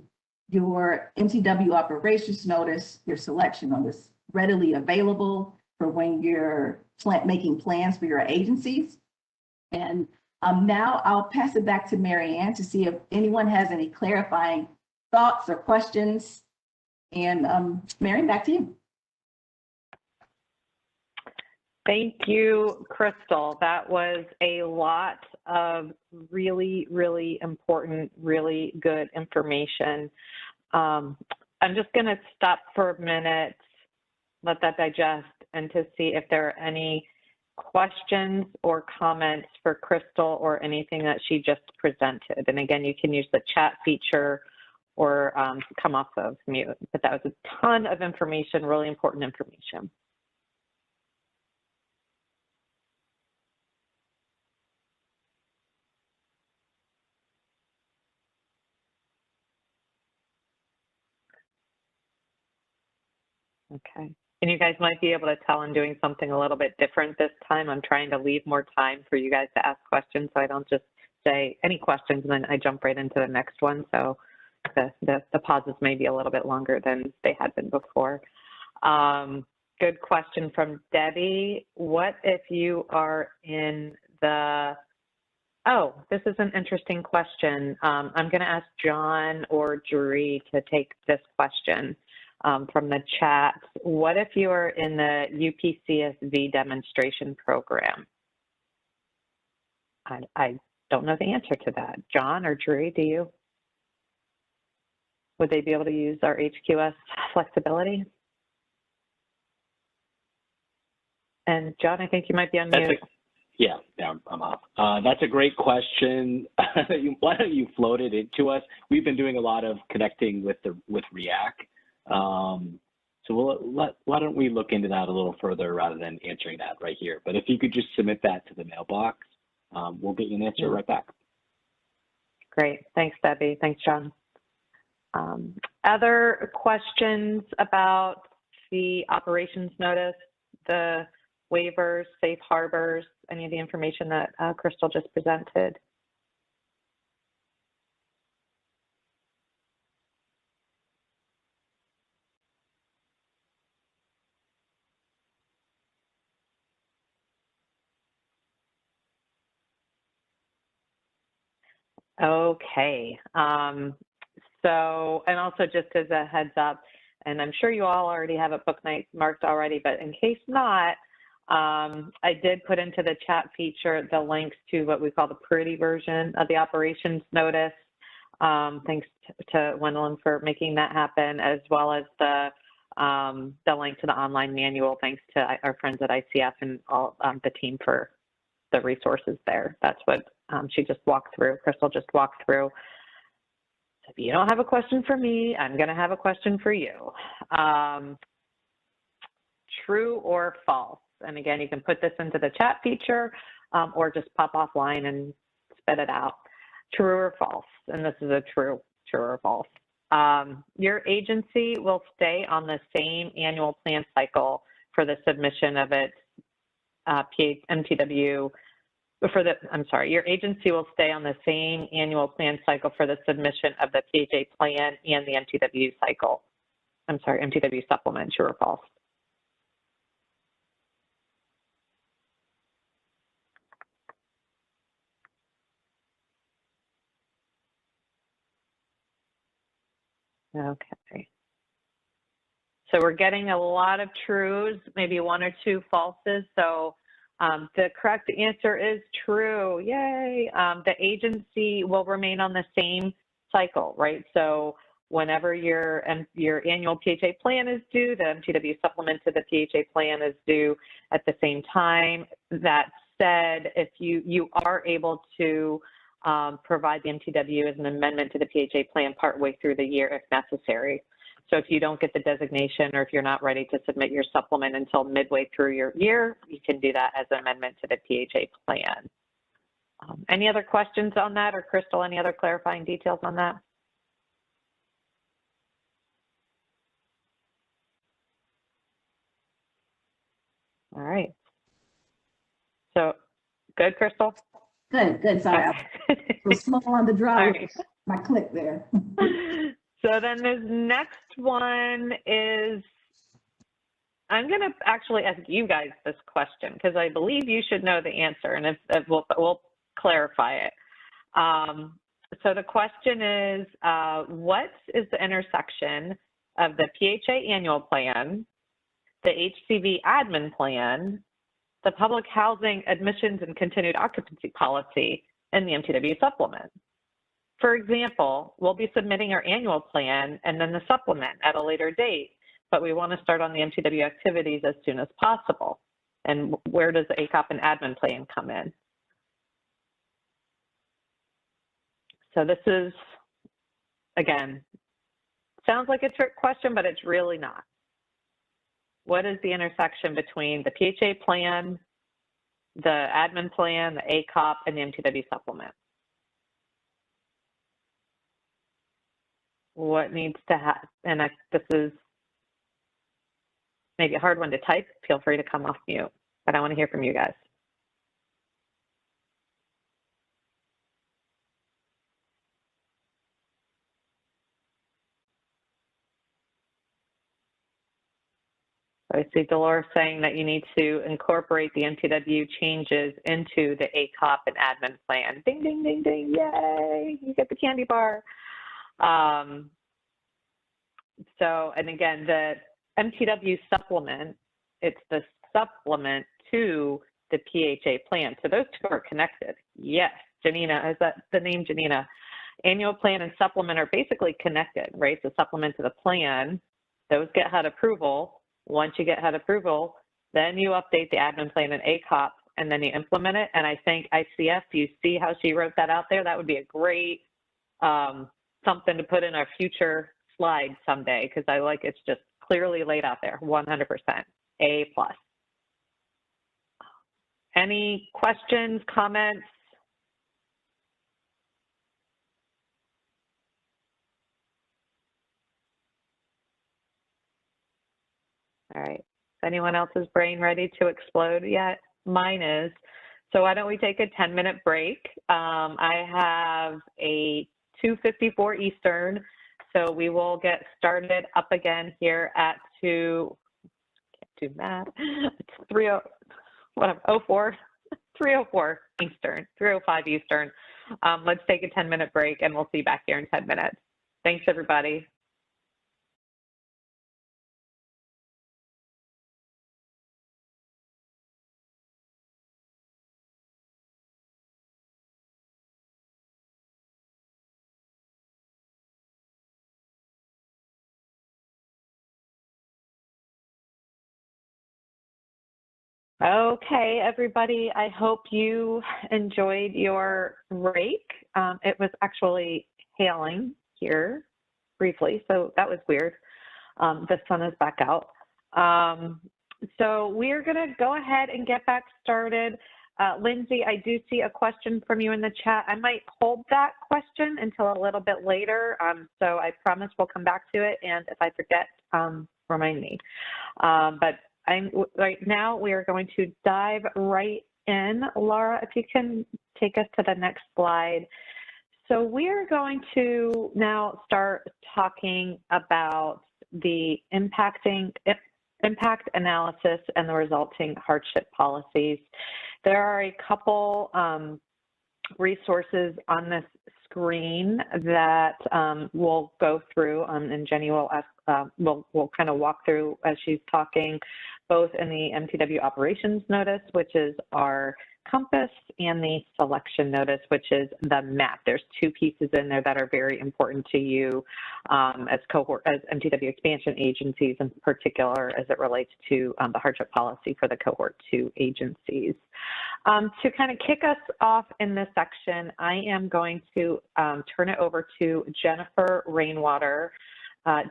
your MTW Operations Notice, your selection on this readily available for when you're making plans for your agencies. And now I'll pass it back to Mary Ann to see if anyone has any clarifying thoughts or questions. And Mary, back to you. Thank you, Crystal. That was a lot of really, really important, really good information. I'm just going to stop for a minute, let that digest, and to see if there are any questions or comments for Crystal or anything that she just presented. And again, you can use the chat feature or come off of mute, but that was a ton of information, really important information. Okay. And you guys might be able to tell I'm doing something a little bit different this time. I'm trying to leave more time for you guys to ask questions so I don't just say any questions and then I jump right into the next one. So the pauses may be a little bit longer than they had been before. Good question from Debbie. What if you are in the, oh, this is an interesting question. I'm going to ask John or Drury to take this question. From the chat, what if you are in the UPCSV demonstration program? I don't know the answer to that. John or Drury, do you? Would they be able to use our HQS flexibility? And John, I think you might be on mute. Yeah, I'm off. That's a great question. Why don't you float it into us? We've been doing a lot of connecting with React. So why don't we look into that a little further rather than answering that right here. But if you could just submit that to the mailbox, we'll get you an answer right back. Great. Thanks, Debbie. Thanks, John. Other questions about the operations notice, the waivers, safe harbors, any of the information that Crystal just presented? Okay. So, and also just as a heads up, and I'm sure you all already have a book night marked already, but in case not, I did put into the chat feature the links to what we call the pretty version of the operations notice. Thanks to Gwendolyn for making that happen, as well as the link to the online manual, thanks to our friends at ICF and all the team for the resources there. That's what she just walked through, Crystal just walked through. So if you don't have a question for me, I'm going to have a question for you. True or false? And again, you can put this into the chat feature or just pop offline and spit it out. True or false? And this is a true or false. Your agency will stay on the same annual plan cycle for the submission of its MTW. Your agency will stay on the same annual plan cycle for the submission of the PHA plan and the MTW cycle. MTW supplement, true or false? Okay. So we're getting a lot of trues, maybe one or two falses. So the correct answer is true. Yay. The agency will remain on the same cycle, right? So whenever your annual PHA plan is due, the MTW supplement to the PHA plan is due at the same time. That said, if you are able to provide the MTW as an amendment to the PHA plan partway through the year if necessary. So if you don't get the designation or if you're not ready to submit your supplement until midway through your year, you can do that as an amendment to the PHA plan. Any other questions on that, or Crystal, any other clarifying details on that? All right. So good, Crystal? Good. Sorry, I was slow on the draw. Right. My click there. So then this next one is, I'm going to actually ask you guys this question because I believe you should know the answer, and if we'll clarify it. So the question is, what is the intersection of the PHA annual plan, the HCV admin plan, the public housing admissions and continued occupancy policy in the MTW supplement. For example, we'll be submitting our annual plan and then the supplement at a later date, but we want to start on the MTW activities as soon as possible. And where does the ACOP and admin plan come in? So this is, again, sounds like a trick question, but it's really not. What is the intersection between the PHA plan, the admin plan, the ACOP, and the MTW supplement? What needs to happen? And this is maybe a hard one to type. Feel free to come off mute, but I want to hear from you guys. I see Dolores saying that you need to incorporate the MTW changes into the ACOP and admin plan. Ding, ding, ding, ding, yay, you get the candy bar. So, and again, the MTW supplement, it's the supplement to the PHA plan. So those two are connected. Yes, Janina, is that the name Janina? Annual plan and supplement are basically connected, right? So supplement to the plan, those get HUD approval. Once you get HUD approval, then you update the admin plan and ACOP, and then you implement it. And I think ICF, you see how she wrote that out there? That would be a great something to put in our future slide someday, because I like it's just clearly laid out there, 100%, A+. Any questions, comments? All right, is anyone else's brain ready to explode yet? Mine is. So why don't we take a 10-minute break? I have a 2:54 Eastern, so we will get started up again here at 3:04 Eastern, 3:05 Eastern. Let's take a 10-minute break and we'll see you back here in 10 minutes. Thanks, everybody. Okay, everybody, I hope you enjoyed your break. It was actually hailing here briefly, so that was weird. The sun is back out. So we're gonna go ahead and get back started. Lindsay, I do see a question from you in the chat. I might hold that question until a little bit later, so I promise we'll come back to it, and if I forget, remind me. But right now, we are going to dive right in. Laura, if you can take us to the next slide. So we are going to now start talking about the impact analysis and the resulting hardship policies. There are a couple resources on this screen that we'll go through, and Jenny will we'll kind of walk through as she's talking, both in the MTW Operations Notice, which is our compass, and the selection notice, which is the map. There's two pieces in there that are very important to you as MTW expansion agencies, in particular as it relates to the hardship policy for the Cohort 2 agencies. To kind of kick us off in this section, I am going to turn it over to Jennifer Rainwater.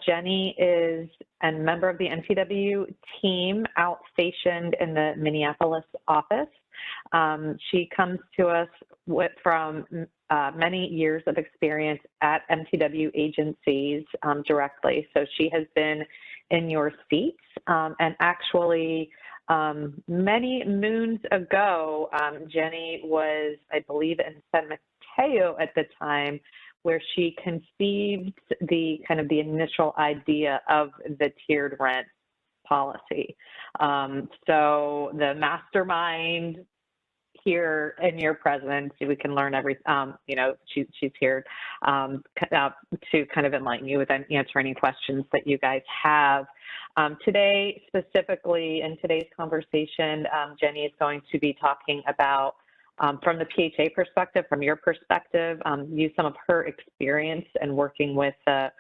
Jenny is a member of the MTW team out stationed in the Minneapolis office. She comes to us from many years of experience at MTW agencies directly. So she has been in your seats, and actually many moons ago, Jenny was, I believe, in San Mateo at the time, where she conceived the kind of the initial idea of the tiered rent policy. So the mastermind here in your presence. We can learn you know, she's here to kind of enlighten you with answer any questions that you guys have. Today, specifically in today's conversation, Jenny is going to be talking about, from the PHA perspective, from your perspective, use some of her experience in working with the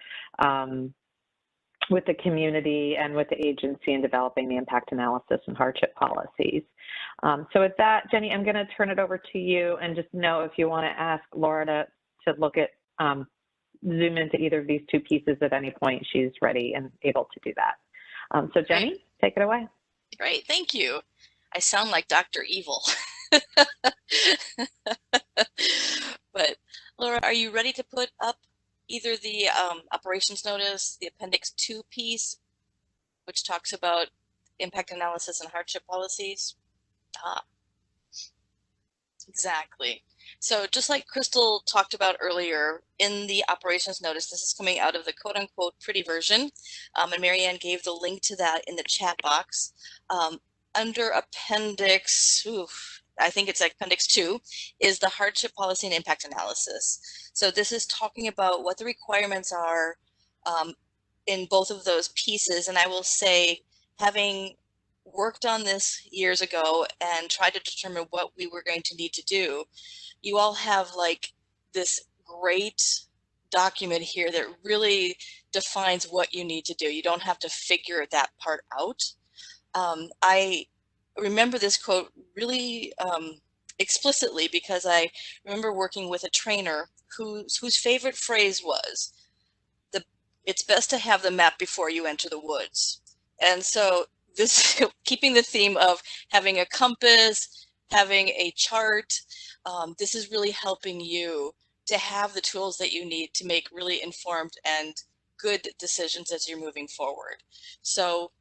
community and with the agency in developing the impact analysis and hardship policies. So with that, Jenny, I'm going to turn it over to you, and just know if you want to ask Laura to look at, zoom into either of these two pieces at any point, she's ready and able to do that. So Jenny, Great. take it away. Great, thank you. I sound like Dr. Evil. But Laura, are you ready to put up either the operations notice, the appendix 2 piece, which talks about impact analysis and hardship policies? Exactly. So just like Crystal talked about earlier in the operations notice, this is coming out of the quote unquote pretty version. And Marianne gave the link to that in the chat box. Under appendix, I think it's appendix 2, is the hardship policy and impact analysis. So this is talking about what the requirements are in both of those pieces. And I will say, having worked on this years ago and tried to determine what we were going to need to do, you all have like this great document here that really defines what you need to do. You don't have to figure that part out. I remember this quote really explicitly because I remember working with a trainer whose favorite phrase was, it's best to have the map before you enter the woods. And so this, keeping the theme of having a compass, having a chart, this is really helping you to have the tools that you need to make really informed and good decisions as you're moving forward. So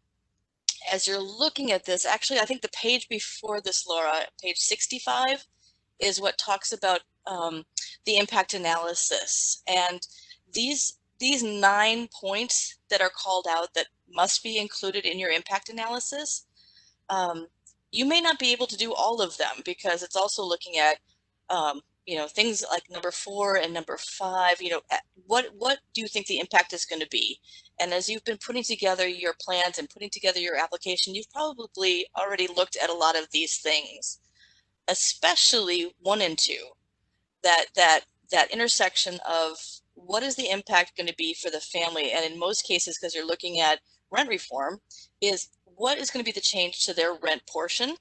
as you're looking at this, actually, I think the page before this, Laura, page 65, is what talks about the impact analysis. And these 9 points that are called out that must be included in your impact analysis, you may not be able to do all of them because it's also looking at you know, things like number 4 and number 5, you know, what do you think the impact is going to be? And as you've been putting together your plans and putting together your application, you've probably already looked at a lot of these things, especially 1 and 2, that intersection of what is the impact going to be for the family? And in most cases, because you're looking at rent reform, is what is going to be the change to their rent portion?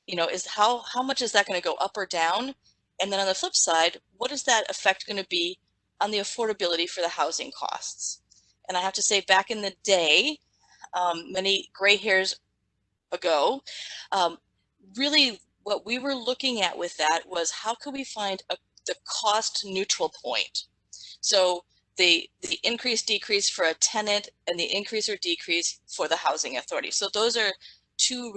You know, is how much is that going to go up or down? And then on the flip side, what is that effect going to be on the affordability for the housing costs? And I have to say, back in the day, many gray hairs ago, really what we were looking at with that was how could we find the cost neutral point? So the increase decrease for a tenant and the increase or decrease for the housing authority. So those are 2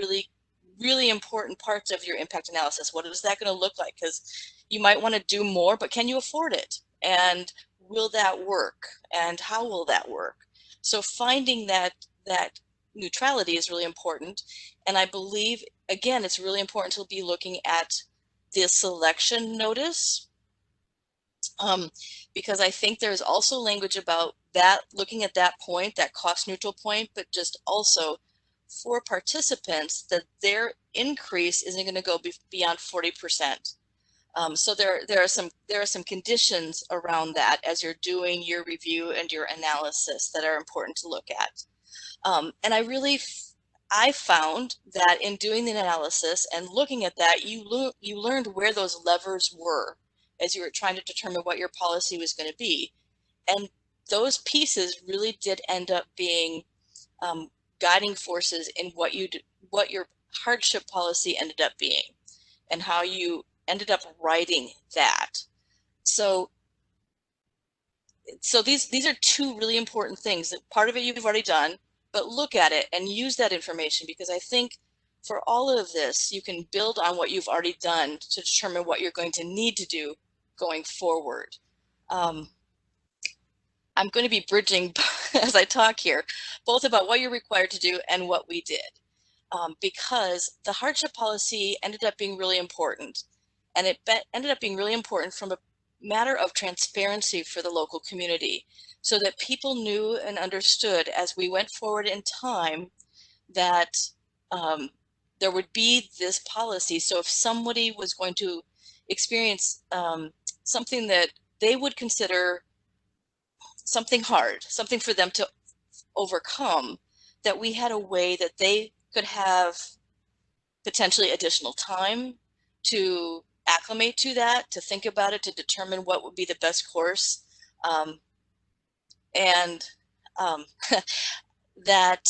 really important parts of your impact analysis. What is that going to look like? Because you might want to do more, but can you afford it? And will that work? And how will that work? So finding that neutrality is really important. And I believe, again, it's really important to be looking at the selection notice, because I think there's also language about that, looking at that point, that cost neutral point, but just also for participants that their increase isn't going to go beyond 40%. So there are some conditions around that as you're doing your review and your analysis that are important to look at. And I found that in doing the analysis and looking at that, you learned where those levers were as you were trying to determine what your policy was going to be. And those pieces really did end up being guiding forces in what your hardship policy ended up being and how you ended up writing that. So these are 2 really important things. That part of it you've already done, but look at it and use that information, because I think for all of this, you can build on what you've already done to determine what you're going to need to do going forward. I'm going to be bridging as I talk here, both about what you're required to do and what we did. because the hardship policy ended up being really important. And it ended up being really important from a matter of transparency for the local community, so that people knew and understood as we went forward in time that there would be this policy. So if somebody was going to experience something that they would consider something hard, something for them to overcome, that we had a way that they could have potentially additional time to acclimate to that, to think about it, to determine what would be the best course, and that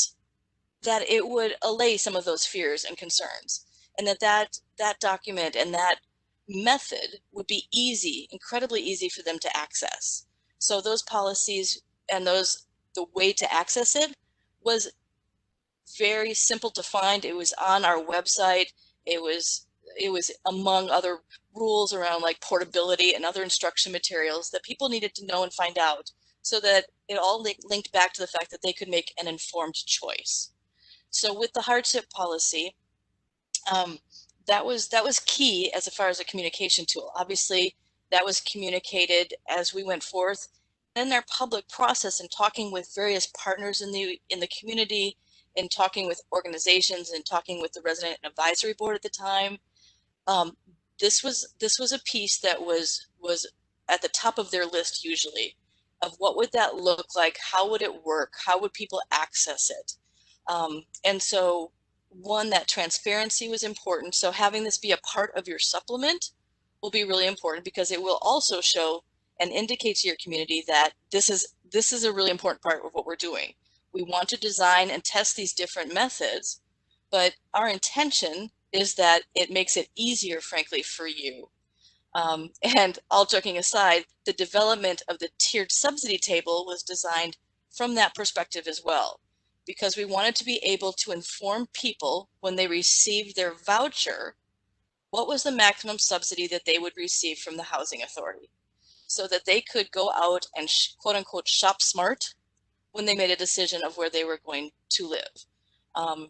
it would allay some of those fears and concerns, and that document and that method would be easy, incredibly easy for them to access. So those policies and the way to access it was very simple to find. It was on our website. It was among other rules around like portability and other instruction materials that people needed to know and find out, so that it all linked back to the fact that they could make an informed choice. So with the hardship policy, that was key as far as a communication tool. Obviously, that was communicated as we went forth in our public process and talking with various partners in the community, and talking with organizations, and talking with the resident advisory board at the time. This was a piece that was at the top of their list usually, of what would that look like, how would it work, how would people access it. And so that transparency was important. So having this be a part of your supplement will be really important, because it will also show and indicate to your community that this is a really important part of what we're doing. We want to design and test these different methods, but our intention is that it makes it easier, frankly, for you. And all joking aside, the development of the tiered subsidy table was designed from that perspective as well, because we wanted to be able to inform people when they received their voucher, what was the maximum subsidy that they would receive from the housing authority, so that they could go out and quote unquote shop smart when they made a decision of where they were going to live.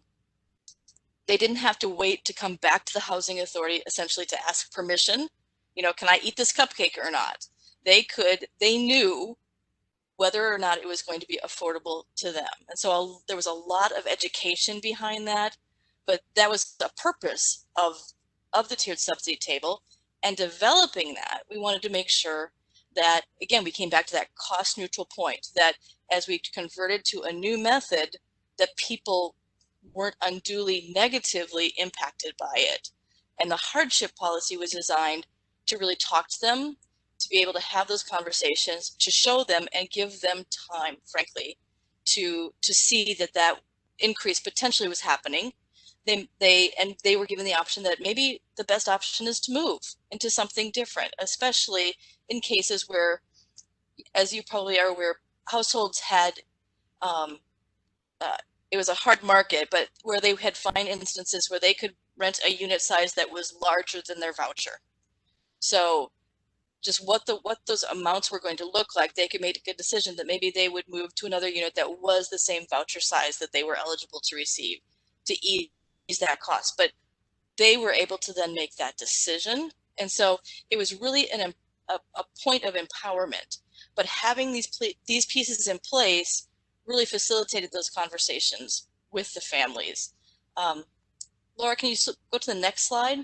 They didn't have to wait to come back to the housing authority essentially to ask permission. Can I eat this cupcake or not? They knew whether or not it was going to be affordable to them. And so there was a lot of education behind that, but that was the purpose of the tiered subsidy table. And developing that, we wanted to make sure that, again, we came back to that cost neutral point, that as we converted to a new method, that people weren't unduly negatively impacted by it. And the hardship policy was designed to really talk to them, to be able to have those conversations, to show them and give them time, frankly, to see that increase potentially was happening. They were given the option that maybe the best option is to move into something different, especially in cases where, as you probably are aware, households had it was a hard market, but where they had fine instances where they could rent a unit size that was larger than their voucher. So just what those amounts were going to look like, they could make a good decision that maybe they would move to another unit that was the same voucher size that they were eligible to receive, to ease that cost. But they were able to then make that decision. And so it was really a point of empowerment. But having these pieces in place really facilitated those conversations with the families. Laura, can you go to the next slide?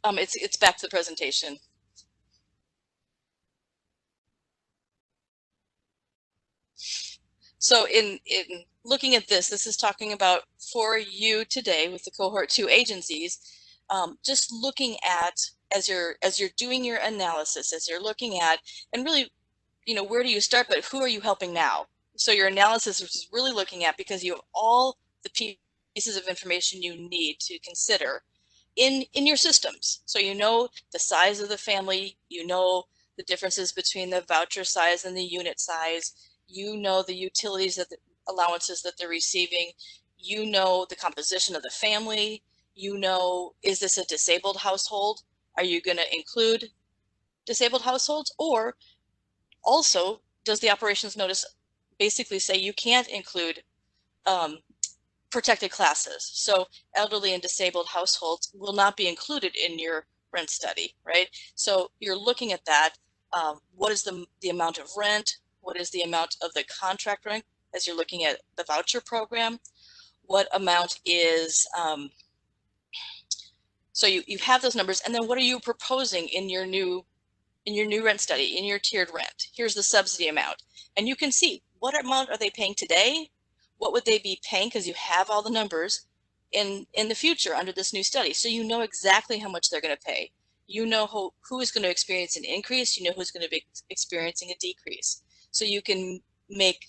It's back to the presentation. So in looking at this is talking about for you today with the Cohort 2 agencies, just looking at, as you're doing your analysis, as you're looking at, and really, where do you start, but who are you helping now? So your analysis is really looking at, because you have all the pieces of information you need to consider in your systems. So the size of the family, the differences between the voucher size and the unit size, the utilities, the allowances that they're receiving, the composition of the family, is this a disabled household? Are you going to include disabled households? Or also, does the operations notice basically say you can't include protected classes? So elderly and disabled households will not be included in your rent study, right? So you're looking at that. What is the amount of rent? What is the amount of the contract rent as you're looking at the voucher program? What amount is, so you have those numbers, and then what are you proposing in your new rent study, in your tiered rent? Here's the subsidy amount. And you can see what amount are they paying today? What would they be paying, because you have all the numbers in the future under this new study. So you know exactly how much they're going to pay. You know who is going to experience an increase. You know who's going to be experiencing a decrease. So you can make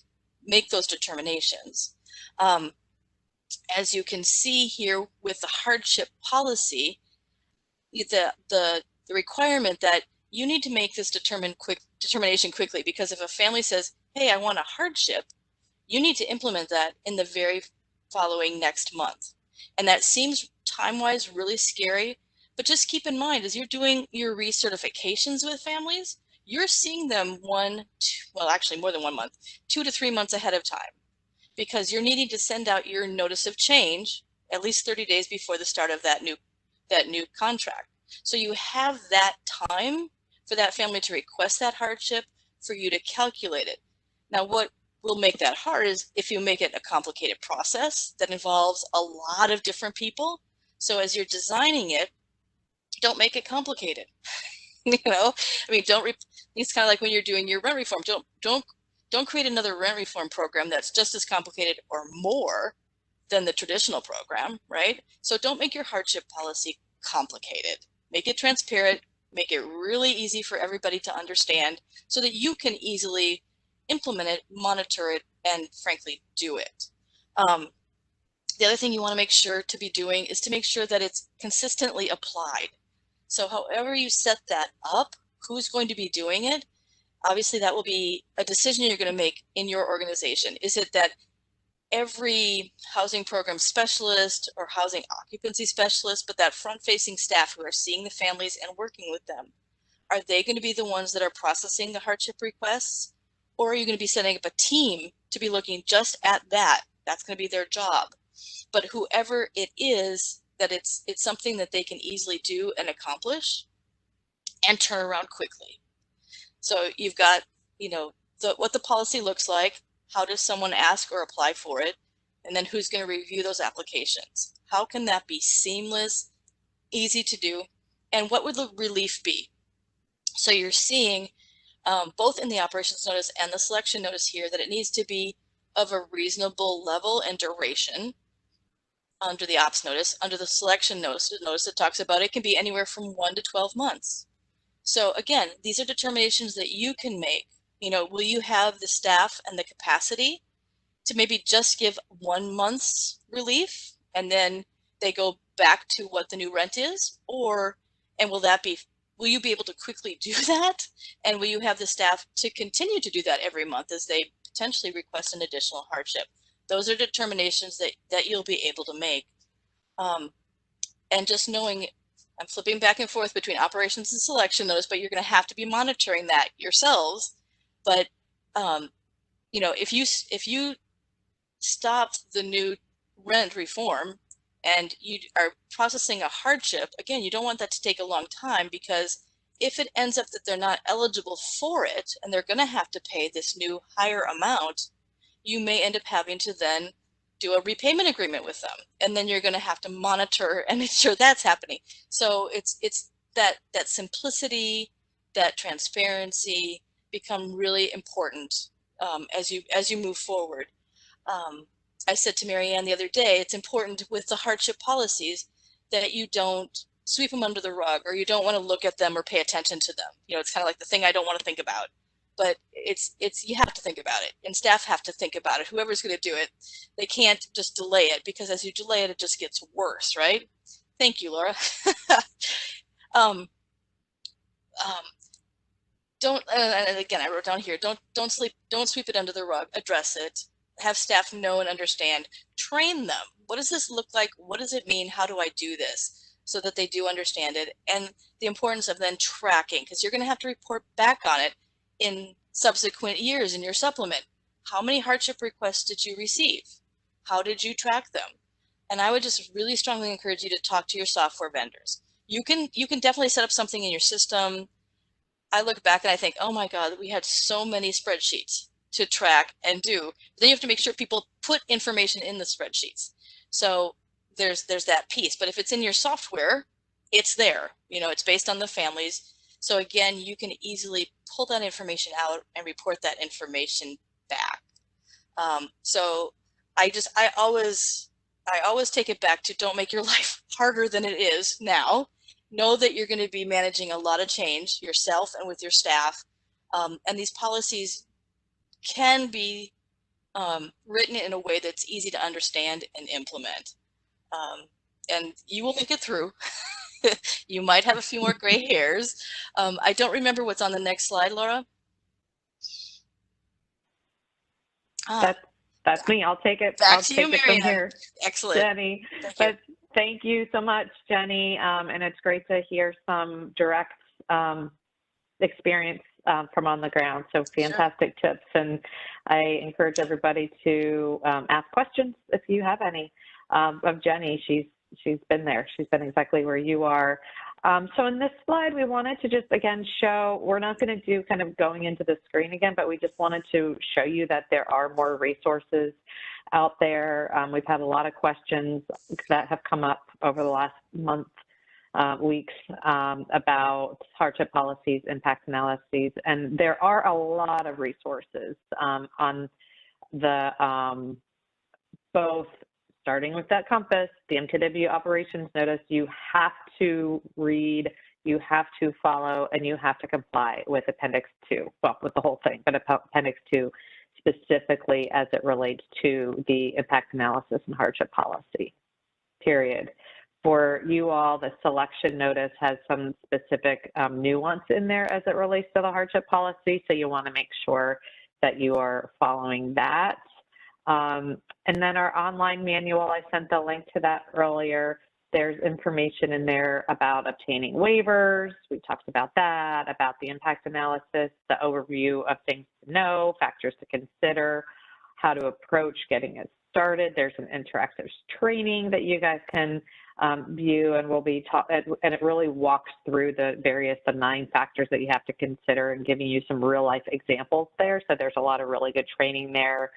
those determinations. As you can see here with the hardship policy, the requirement that you need to make this determination quickly, because if a family says, hey, I want a hardship, you need to implement that in the very following next month. And that seems time-wise really scary, but just keep in mind, as you're doing your recertifications with families, you're seeing them actually more than 1 month, 2 to 3 months ahead of time, because you're needing to send out your notice of change at least 30 days before the start of that new contract. So you have that time for that family to request that hardship, for you to calculate it. Now, what will make that hard is if you make it a complicated process that involves a lot of different people. So as you're designing it, don't make it complicated. You know, I mean, it's kind of like when you're doing your rent reform. Don't create another rent reform program that's just as complicated or more than the traditional program, right? So don't make your hardship policy complicated. Make it transparent, make it really easy for everybody to understand so that you can easily implement it, monitor it, and frankly, do it. The other thing you want to make sure to be doing is to make sure that it's consistently applied. So however you set that up, who's going to be doing it, obviously that will be a decision you're going to make in your organization. Is it that every housing program specialist or housing occupancy specialist, but that front-facing staff who are seeing the families and working with them, are they going to be the ones that are processing the hardship requests? Or are you going to be setting up a team to be looking just at that? That's going to be their job. But whoever it is, that it's something that they can easily do and accomplish and turn around quickly. So you've got, you know, what the policy looks like, how does someone ask or apply for it, and then who's going to review those applications. How can that be seamless, easy to do, and what would the relief be? So you're seeing both in the operations notice and the selection notice here that it needs to be of a reasonable level and duration. Under the ops notice, under the selection notice it talks about it can be anywhere from 1 to 12 months. So again, these are determinations that you can make. You know, will you have the staff and the capacity to maybe just give 1 month's relief and then they go back to what the new rent is? And will you be able to quickly do that? And will you have the staff to continue to do that every month as they potentially request an additional hardship? Those are determinations that you'll be able to make. And just knowing, I'm flipping back and forth between operations and selection notice, but you're going to have to be monitoring that yourselves. But you know, if you stopped the new rent reform and you are processing a hardship, again, you don't want that to take a long time, because if it ends up that they're not eligible for it and they're going to have to pay this new higher amount, you may end up having to then do a repayment agreement with them, and then you're going to have to monitor and make sure that's happening. So it's that simplicity, that transparency become really important as you move forward. I said to Marianne the other day, it's important with the hardship policies that you don't sweep them under the rug, or you don't want to look at them or pay attention to them. You know, it's kind of like the thing I don't want to think about. But you have to think about it, and staff have to think about it. Whoever's going to do it, they can't just delay it, because as you delay it, it just gets worse, right? Thank you, Laura. And again, I wrote down here, don't sweep it under the rug. Address it. Have staff know and understand. Train them. What does this look like? What does it mean? How do I do this? So that they do understand it, and the importance of then tracking, because you're going to have to report back on it in subsequent years in your supplement. How many hardship requests did you receive? How did you track them? And I would just really strongly encourage you to talk to your software vendors. You can definitely set up something in your system. I look back and I think, oh my God, we had so many spreadsheets to track and do. Then you have to make sure people put information in the spreadsheets. So there's that piece. But if it's in your software, it's there. You know, it's based on the families. So again, you can easily pull that information out and report that information back. So I always take it back to don't make your life harder than it is now. Know that you're going to be managing a lot of change yourself and with your staff. And these policies can be written in a way that's easy to understand and implement. And you will make it through. You might have a few more gray hairs. I don't remember what's on the next slide, Laura. That's me. I'll take it. Back I'll to take you, it from Marianne. here. Excellent. Jenny. Thank you so much, Jenny. And it's great to hear some direct experience from on the ground. So fantastic tips. And I encourage everybody to ask questions if you have any of Jenny. She's been there. She's been exactly where you are. So in this slide, we wanted to just, again, show, we're not going to do kind of going into the screen again, but we just wanted to show you that there are more resources out there. We've had a lot of questions that have come up over the last month, weeks about hardship policies, impact analyses, and there are a lot of resources on the both starting with that compass, the MTW Operations Notice. You have to read, you have to follow, and you have to comply with Appendix 2, well, with the whole thing, but Appendix 2 specifically as it relates to the impact analysis and hardship policy, period. For you all, the selection notice has some specific nuance in there as it relates to the hardship policy, so you want to make sure that you are following that. And then our online manual, I sent the link to that earlier. There's information in there about obtaining waivers. We talked about that, about the impact analysis, the overview of things to know, factors to consider, how to approach getting it started. There's an interactive training that you guys can view, and we'll be taught, and it really walks through the 9 factors that you have to consider and giving you some real life examples there. So there's a lot of really good training there.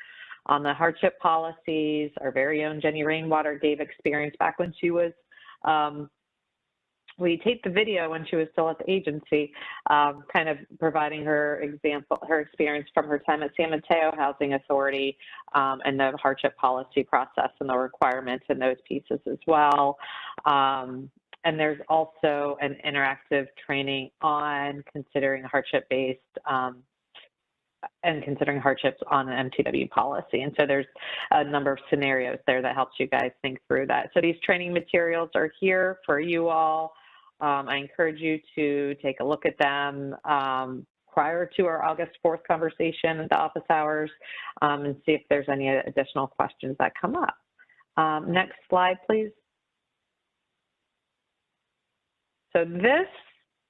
On the hardship policies, our very own Jenny Rainwater gave experience back when she was, we taped the video when she was still at the agency, kind of providing her experience from her time at San Mateo Housing Authority and the hardship policy process and the requirements and those pieces as well. And there's also an interactive training on considering hardship-based and considering hardships on an MTW policy. And so there's a number of scenarios there that helps you guys think through that. So these training materials are here for you all. I encourage you to take a look at them prior to our August 4th conversation at the office hours and see if there's any additional questions that come up. Next slide, please. So this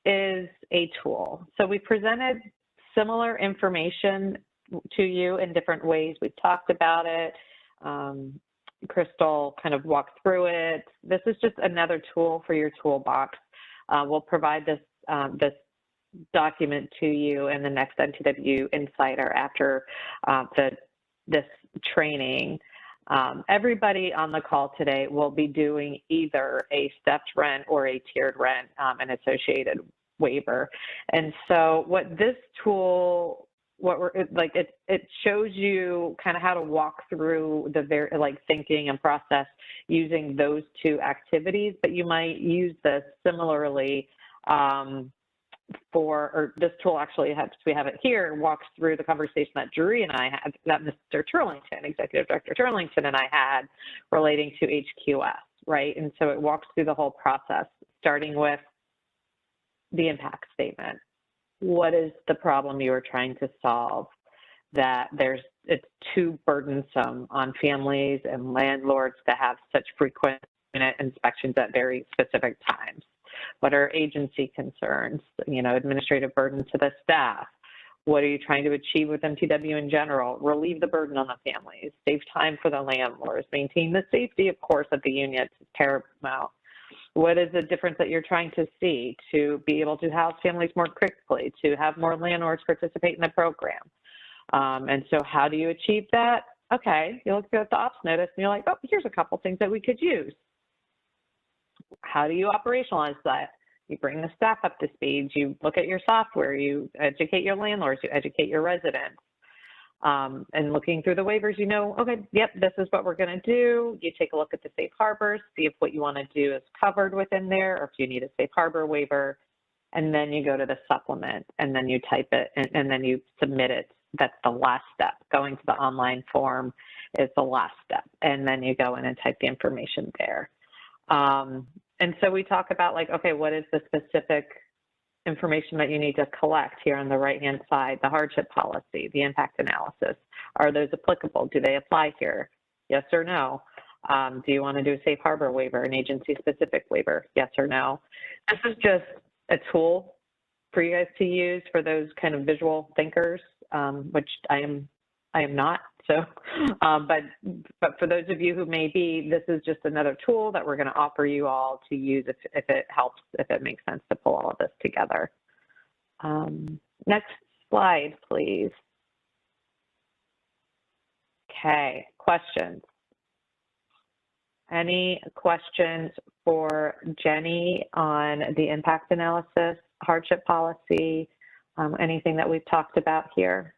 is a tool. So we presented similar information to you in different ways. We've talked about it. Crystal kind of walked through it. This is just another tool for your toolbox. We'll provide this this document to you in the next MTW Insider after this training. Everybody on the call today will be doing either a stepped rent or a tiered rent and associated waiver. And so what this tool, it shows you kind of how to walk through the thinking and process using those 2 activities, but you might use this similarly this tool actually we have it here, walks through the conversation that Drury and I had, that Mr. Turlington, Executive Director Turlington and I had relating to HQS, right? And so it walks through the whole process, starting with the impact statement. What is the problem you are trying to solve? That it's too burdensome on families and landlords to have such frequent unit inspections at very specific times. What are agency concerns? Administrative burden to the staff. What are you trying to achieve with MTW in general? Relieve the burden on the families, save time for the landlords, maintain the safety, of course, of the units is paramount. What is the difference that you're trying to see to be able to house families more quickly, to have more landlords participate in the program? And so how do you achieve that? Okay, you look at the ops notice and you're like, oh, here's a couple things that we could use. How do you operationalize that? You bring the staff up to speed, you look at your software, you educate your landlords, you educate your residents. And looking through the waivers, you know, okay, yep, this is what we're gonna do. You take a look at the safe harbors, see if what you wanna do is covered within there, or if you need a safe harbor waiver, and then you go to the supplement, and then you type it, and then you submit it. That's the last step. Going to the online form is the last step, and then you go in and type the information there. And so we talk about like, okay, what is the specific information that you need to collect here on the right-hand side, the hardship policy, the impact analysis. Are those applicable? Do they apply here? Yes or no? Do you want to do a safe harbor waiver, an agency-specific waiver? Yes or no? This is just a tool for you guys to use for those kind of visual thinkers, which I am not. So, but for those of you who may be, this is just another tool that we're going to offer you all to use if it helps, if it makes sense to pull all of this together. Next slide, please. Okay, questions. Any questions for Jenny on the impact analysis, hardship policy, anything that we've talked about here?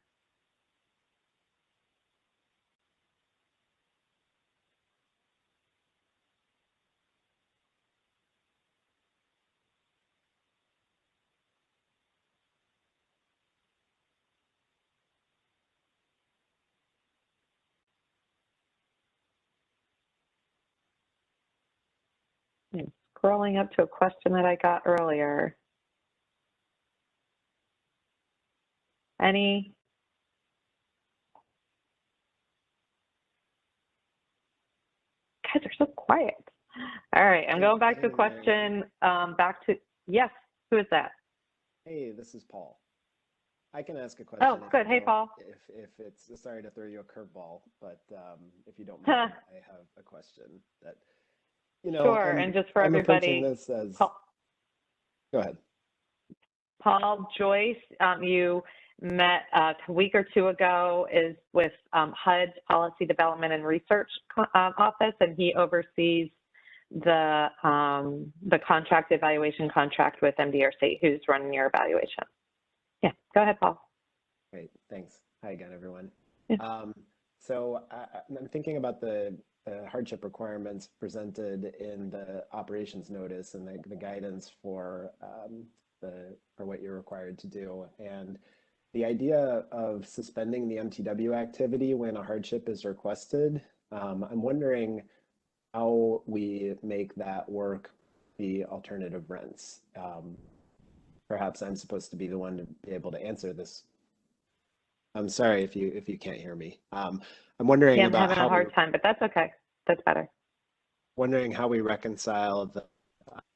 I'm scrolling up to a question that I got earlier. Any? Guys are so quiet. All right, I'm going back to a question. Yes, who is that? Hey, this is Paul. I can ask a question. Oh, good. Hey, Paul. If it's, sorry to throw you a curveball, but if you don't mind, I have a question that, you know. Sure, and just for everybody. This as, Paul, go ahead. Paul Joyce, you met a week or two ago, is with HUD's Policy Development and Research Office, and he oversees the contract evaluation contract with MDRC, who's running your evaluation. Yeah, go ahead, Paul. Great, thanks. Hi again, everyone. Yeah. So I'm thinking about the hardship requirements presented in the operations notice and the guidance for what you're required to do. And the idea of suspending the MTW activity when a hardship is requested, I'm wondering how we make that work the alternative rents. Perhaps I'm supposed to be the one to be able to answer this. I'm sorry if you can't hear me. I'm wondering I'm having a hard time, but that's okay. That's better. Wondering how we reconcile the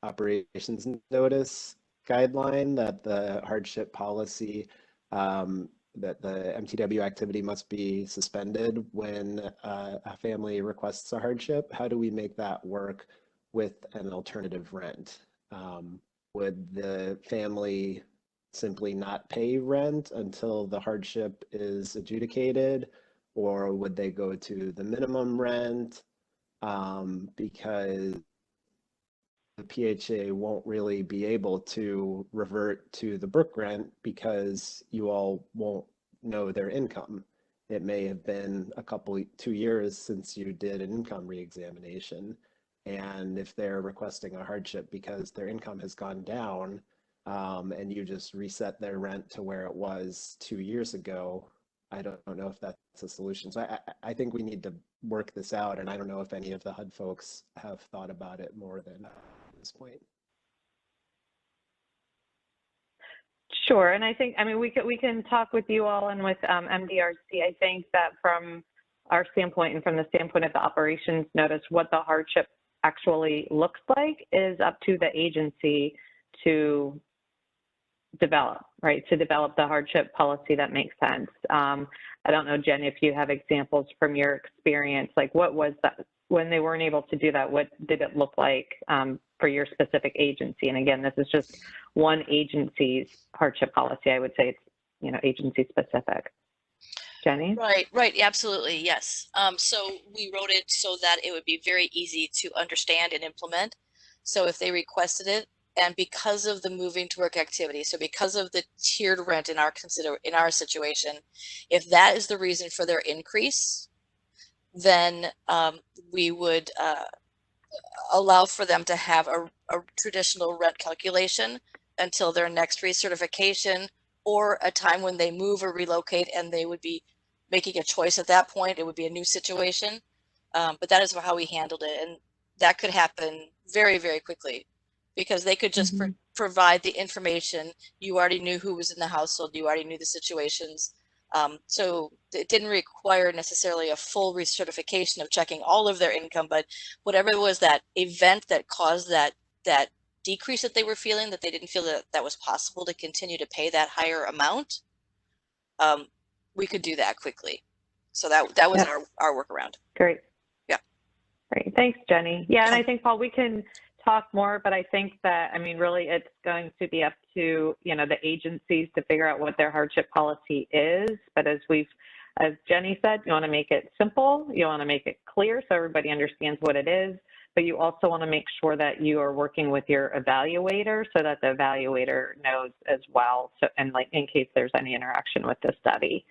operations notice guideline that the hardship policy, that the MTW activity must be suspended when a family requests a hardship. How do we make that work with an alternative rent? Would the family simply not pay rent until the hardship is adjudicated, or would they go to the minimum rent? Because the PHA won't really be able to revert to the Brook rent because you all won't know their income. It may have been 2 years since you did an income reexamination. And if they're requesting a hardship because their income has gone down, and you just reset their rent to where it was 2 years ago, I don't know if that's a solution. So I think we need to work this out, and I don't know if any of the HUD folks have thought about it more than at this point. Sure, and I think, I mean, we can talk with you all and with MDRC. I think that from our standpoint and from the standpoint of the operations notice, what the hardship actually looks like is up to the agency to develop, right? To develop the hardship policy that makes sense. I don't know, Jen, if you have examples from your experience, like what was that, when they weren't able to do that, what did it look like for your specific agency? And again, this is just one agency's hardship policy. I would say it's, you know, agency specific. Jenny? Right, absolutely, yes. So we wrote it so that it would be very easy to understand and implement. So if they requested it, and because of the moving to work activity, so because of the tiered rent in our situation, if that is the reason for their increase, then we would allow for them to have a traditional rent calculation until their next recertification, or a time when they move or relocate and they would be making a choice at that point. It would be a new situation. But that is how we handled it. And that could happen very, very quickly, because they could just provide the information. You already knew who was in the household. You already knew the situations. So it didn't require necessarily a full recertification of checking all of their income, but whatever it was, that event that caused that decrease that they were feeling, that they didn't feel that was possible to continue to pay that higher amount, we could do that quickly. So that was our workaround. Great. Yeah. Great. Thanks, Jenny. Yeah, and I think, Paul, we can talk more, but I think that, I mean, really it's going to be up to, you know, the agencies to figure out what their hardship policy is. But as Jenny said, you want to make it simple, you want to make it clear so everybody understands what it is, but you also want to make sure that you are working with your evaluator so that the evaluator knows as well. So, and like in case there's any interaction with the study.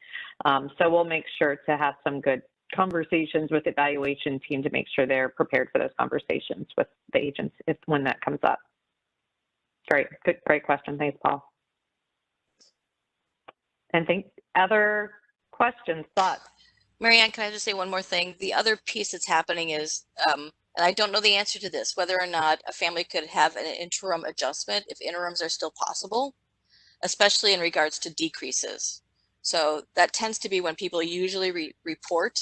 So we'll make sure to have some good conversations with the evaluation team to make sure they're prepared for those conversations with the agents when that comes up. Great, great question. Thanks, Paul. And other questions, thoughts? Marianne, can I just say one more thing? The other piece that's happening is, and I don't know the answer to this, whether or not a family could have an interim adjustment if interims are still possible, especially in regards to decreases. So that tends to be when people usually report.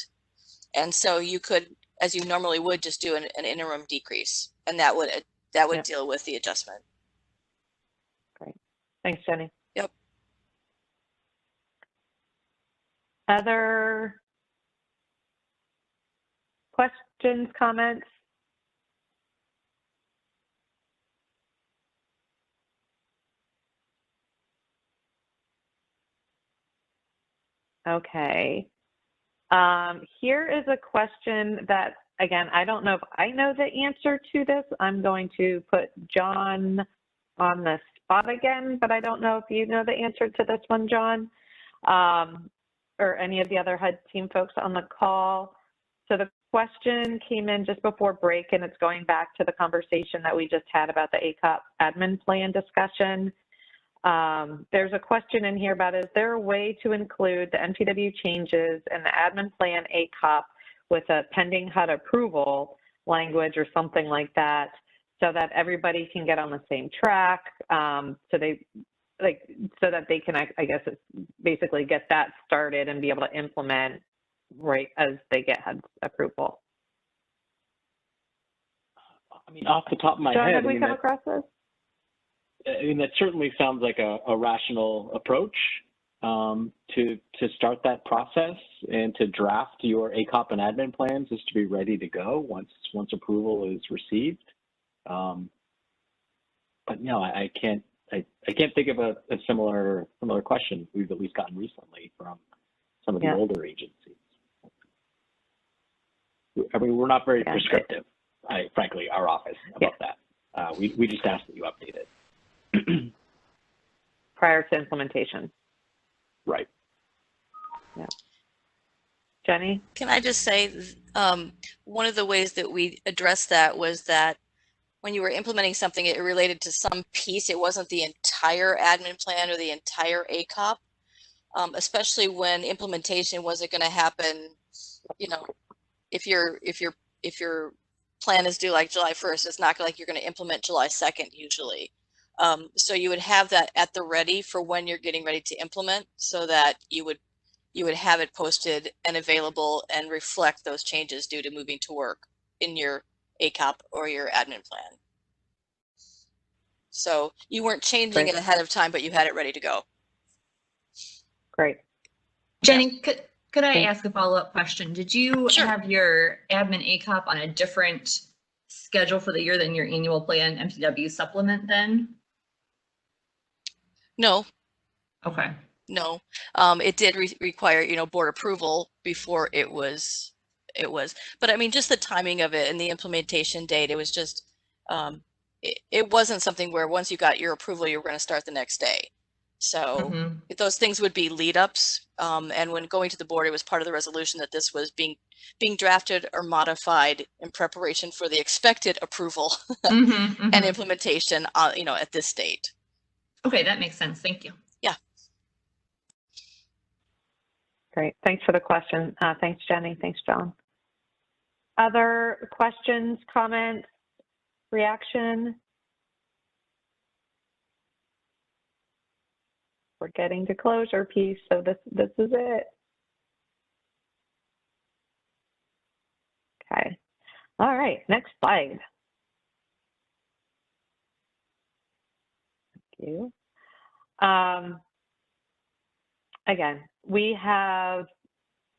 And so you could, as you normally would, just do an interim decrease, and that would deal with the adjustment. Great. Thanks, Jenny. Yep. Other questions, comments? Okay. Here is a question that, again, I don't know if I know the answer to this. I'm going to put John on the spot again, but I don't know if you know the answer to this one, John, or any of the other HUD team folks on the call. So the question came in just before break, and it's going back to the conversation that we just had about the ACOP admin plan discussion. There's a question in here about, is there a way to include the MTW changes and the admin plan ACOP with a pending HUD approval language or something like that, so that everybody can get on the same track, so that they can, I guess, basically get that started and be able to implement right as they get HUD approval. I mean, off the top of my John, head, have we come across this? I mean, that certainly sounds like a rational approach to start that process and to draft your ACOP and admin plans is to be ready to go once approval is received. But no, I can't think of a similar question we've at least gotten recently from some of the older agencies. I mean, we're not very prescriptive, frankly, our office about that. We just ask that you update it. Prior to implementation. Right. Yeah. Jenny? Can I just say, one of the ways that we addressed that was that when you were implementing something, it related to some piece. It wasn't the entire admin plan or the entire ACOP, especially when implementation wasn't going to happen. You know, if your plan is due like July 1st, it's not like you're going to implement July 2nd usually. So you would have that at the ready for when you're getting ready to implement, so that you would have it posted and available and reflect those changes due to moving to work in your ACOP or your admin plan. So you weren't changing Great. it ahead of time, but you had it ready to go. Great. Jenny, could I Thanks. ask a follow-up question? Did you Sure. have your admin ACOP on a different schedule for the year than your annual plan MTW supplement then? No, Okay. no. It did require, you know, board approval before it was, but I mean, just the timing of it and the implementation date, it was just, it wasn't something where once you got your approval, you were going to start the next day. So those things would be lead ups. And when going to the board, it was part of the resolution that this was being drafted or modified in preparation for the expected approval and implementation, you know, at this date. Okay, that makes sense. Thank you. Yeah. Great. Thanks for the question. Thanks, Jenny. Thanks, John. Other questions, comments, reaction? We're getting to closure piece, so this is it. Okay. All right, next slide. Thank you. Again, we have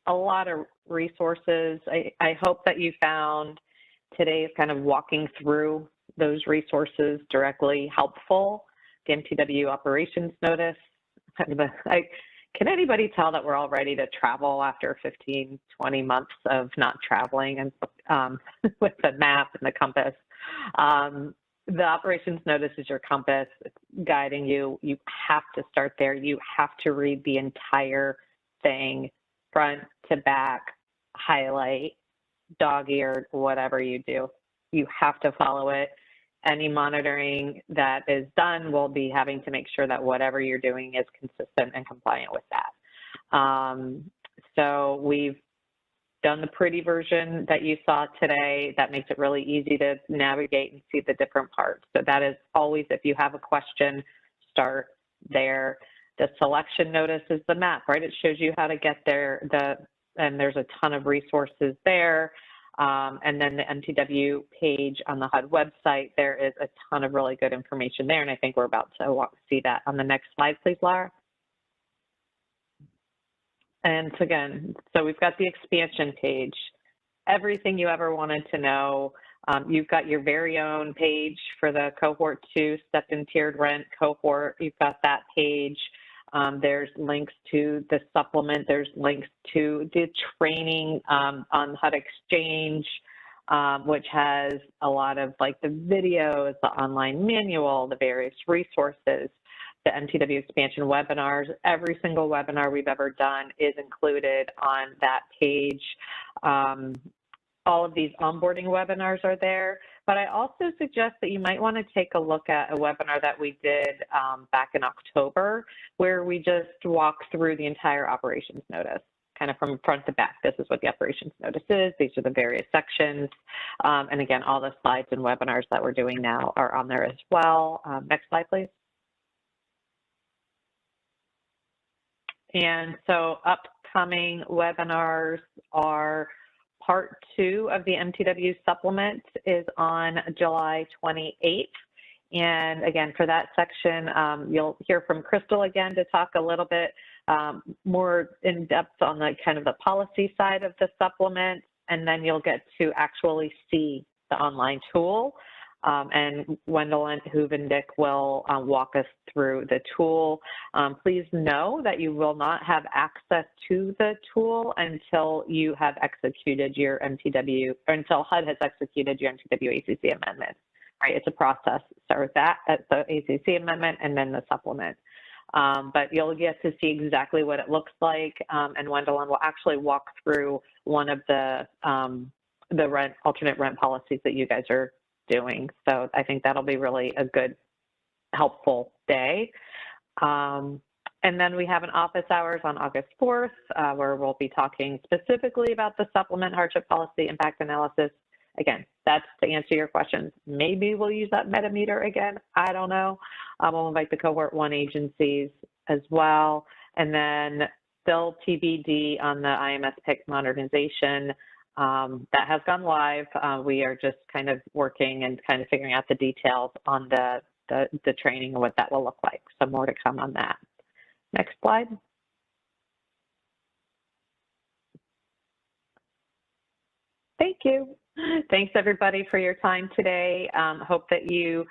a lot of resources. I hope that you found today's kind of walking through those resources directly helpful. The MTW Operations Notice. Can anybody tell that we're all ready to travel after 15, 20 months of not traveling and with the map and the compass? The Operations Notice is your compass. It's guiding you. You have to start there. You have to read the entire thing, front to back, highlight, dog-eared, whatever you do. You have to follow it. Any monitoring that is done will be having to make sure that whatever you're doing is consistent and compliant with that. So we've done the pretty version that you saw today. That makes it really easy to navigate and see the different parts. So that is always, if you have a question, start there. The selection notice is the map, right? It shows you how to get there, and there's a ton of resources there. And then the MTW page on the HUD website, there is a ton of really good information there. And I think we're about to see that on the next slide, please, Laura. And again, so we've got the expansion page, everything you ever wanted to know. You've got your very own page for the Cohort 2 stepped and tiered rent cohort. You've got that page. There's links to the supplement. There's links to the training on HUD Exchange, which has a lot of like the videos, the online manual, the various resources, the MTW expansion webinars. Every single webinar we've ever done is included on that page. All of these onboarding webinars are there, but I also suggest that you might want to take a look at a webinar that we did back in October, where we just walked through the entire operations notice, kind of from front to back. This is what the operations notice is. These are the various sections. And again, all the slides and webinars that we're doing now are on there as well. Next slide, please. And so upcoming webinars are Part 2 of the MTW supplement is on July 28th. And again, for that section, you'll hear from Crystal again to talk a little bit more in depth on the kind of the policy side of the supplement. And then you'll get to actually see the online tool. And Gwendolyn Huvendick will walk us through the tool. Please know that you will not have access to the tool until you have executed your MTW, or until HUD has executed your MTW ACC amendment. Right, it's a process. Start with that, the ACC amendment, and then the supplement. But you'll get to see exactly what it looks like, and Gwendolyn will actually walk through one of the alternate rent policies that you guys are doing. So I think that'll be really a good, helpful day. And then we have an office hours on August 4th, where we'll be talking specifically about the supplement hardship policy impact analysis. Again, that's to answer your questions. Maybe we'll use that metameter again. I don't know. We'll invite the Cohort 1 agencies as well. And then still TBD on the IMS PIC modernization. That has gone live. We are just kind of working and kind of figuring out the details on the the training and what that will look like. So more to come on that. Next slide. Thank you. Thanks everybody for your time today. Hope that you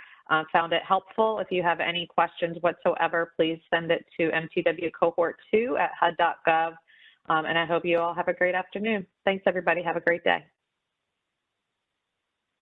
found it helpful. If you have any questions whatsoever, please send it to MTW Cohort 2 at HUD.gov. And I hope you all have a great afternoon. Thanks everybody. Have a great day.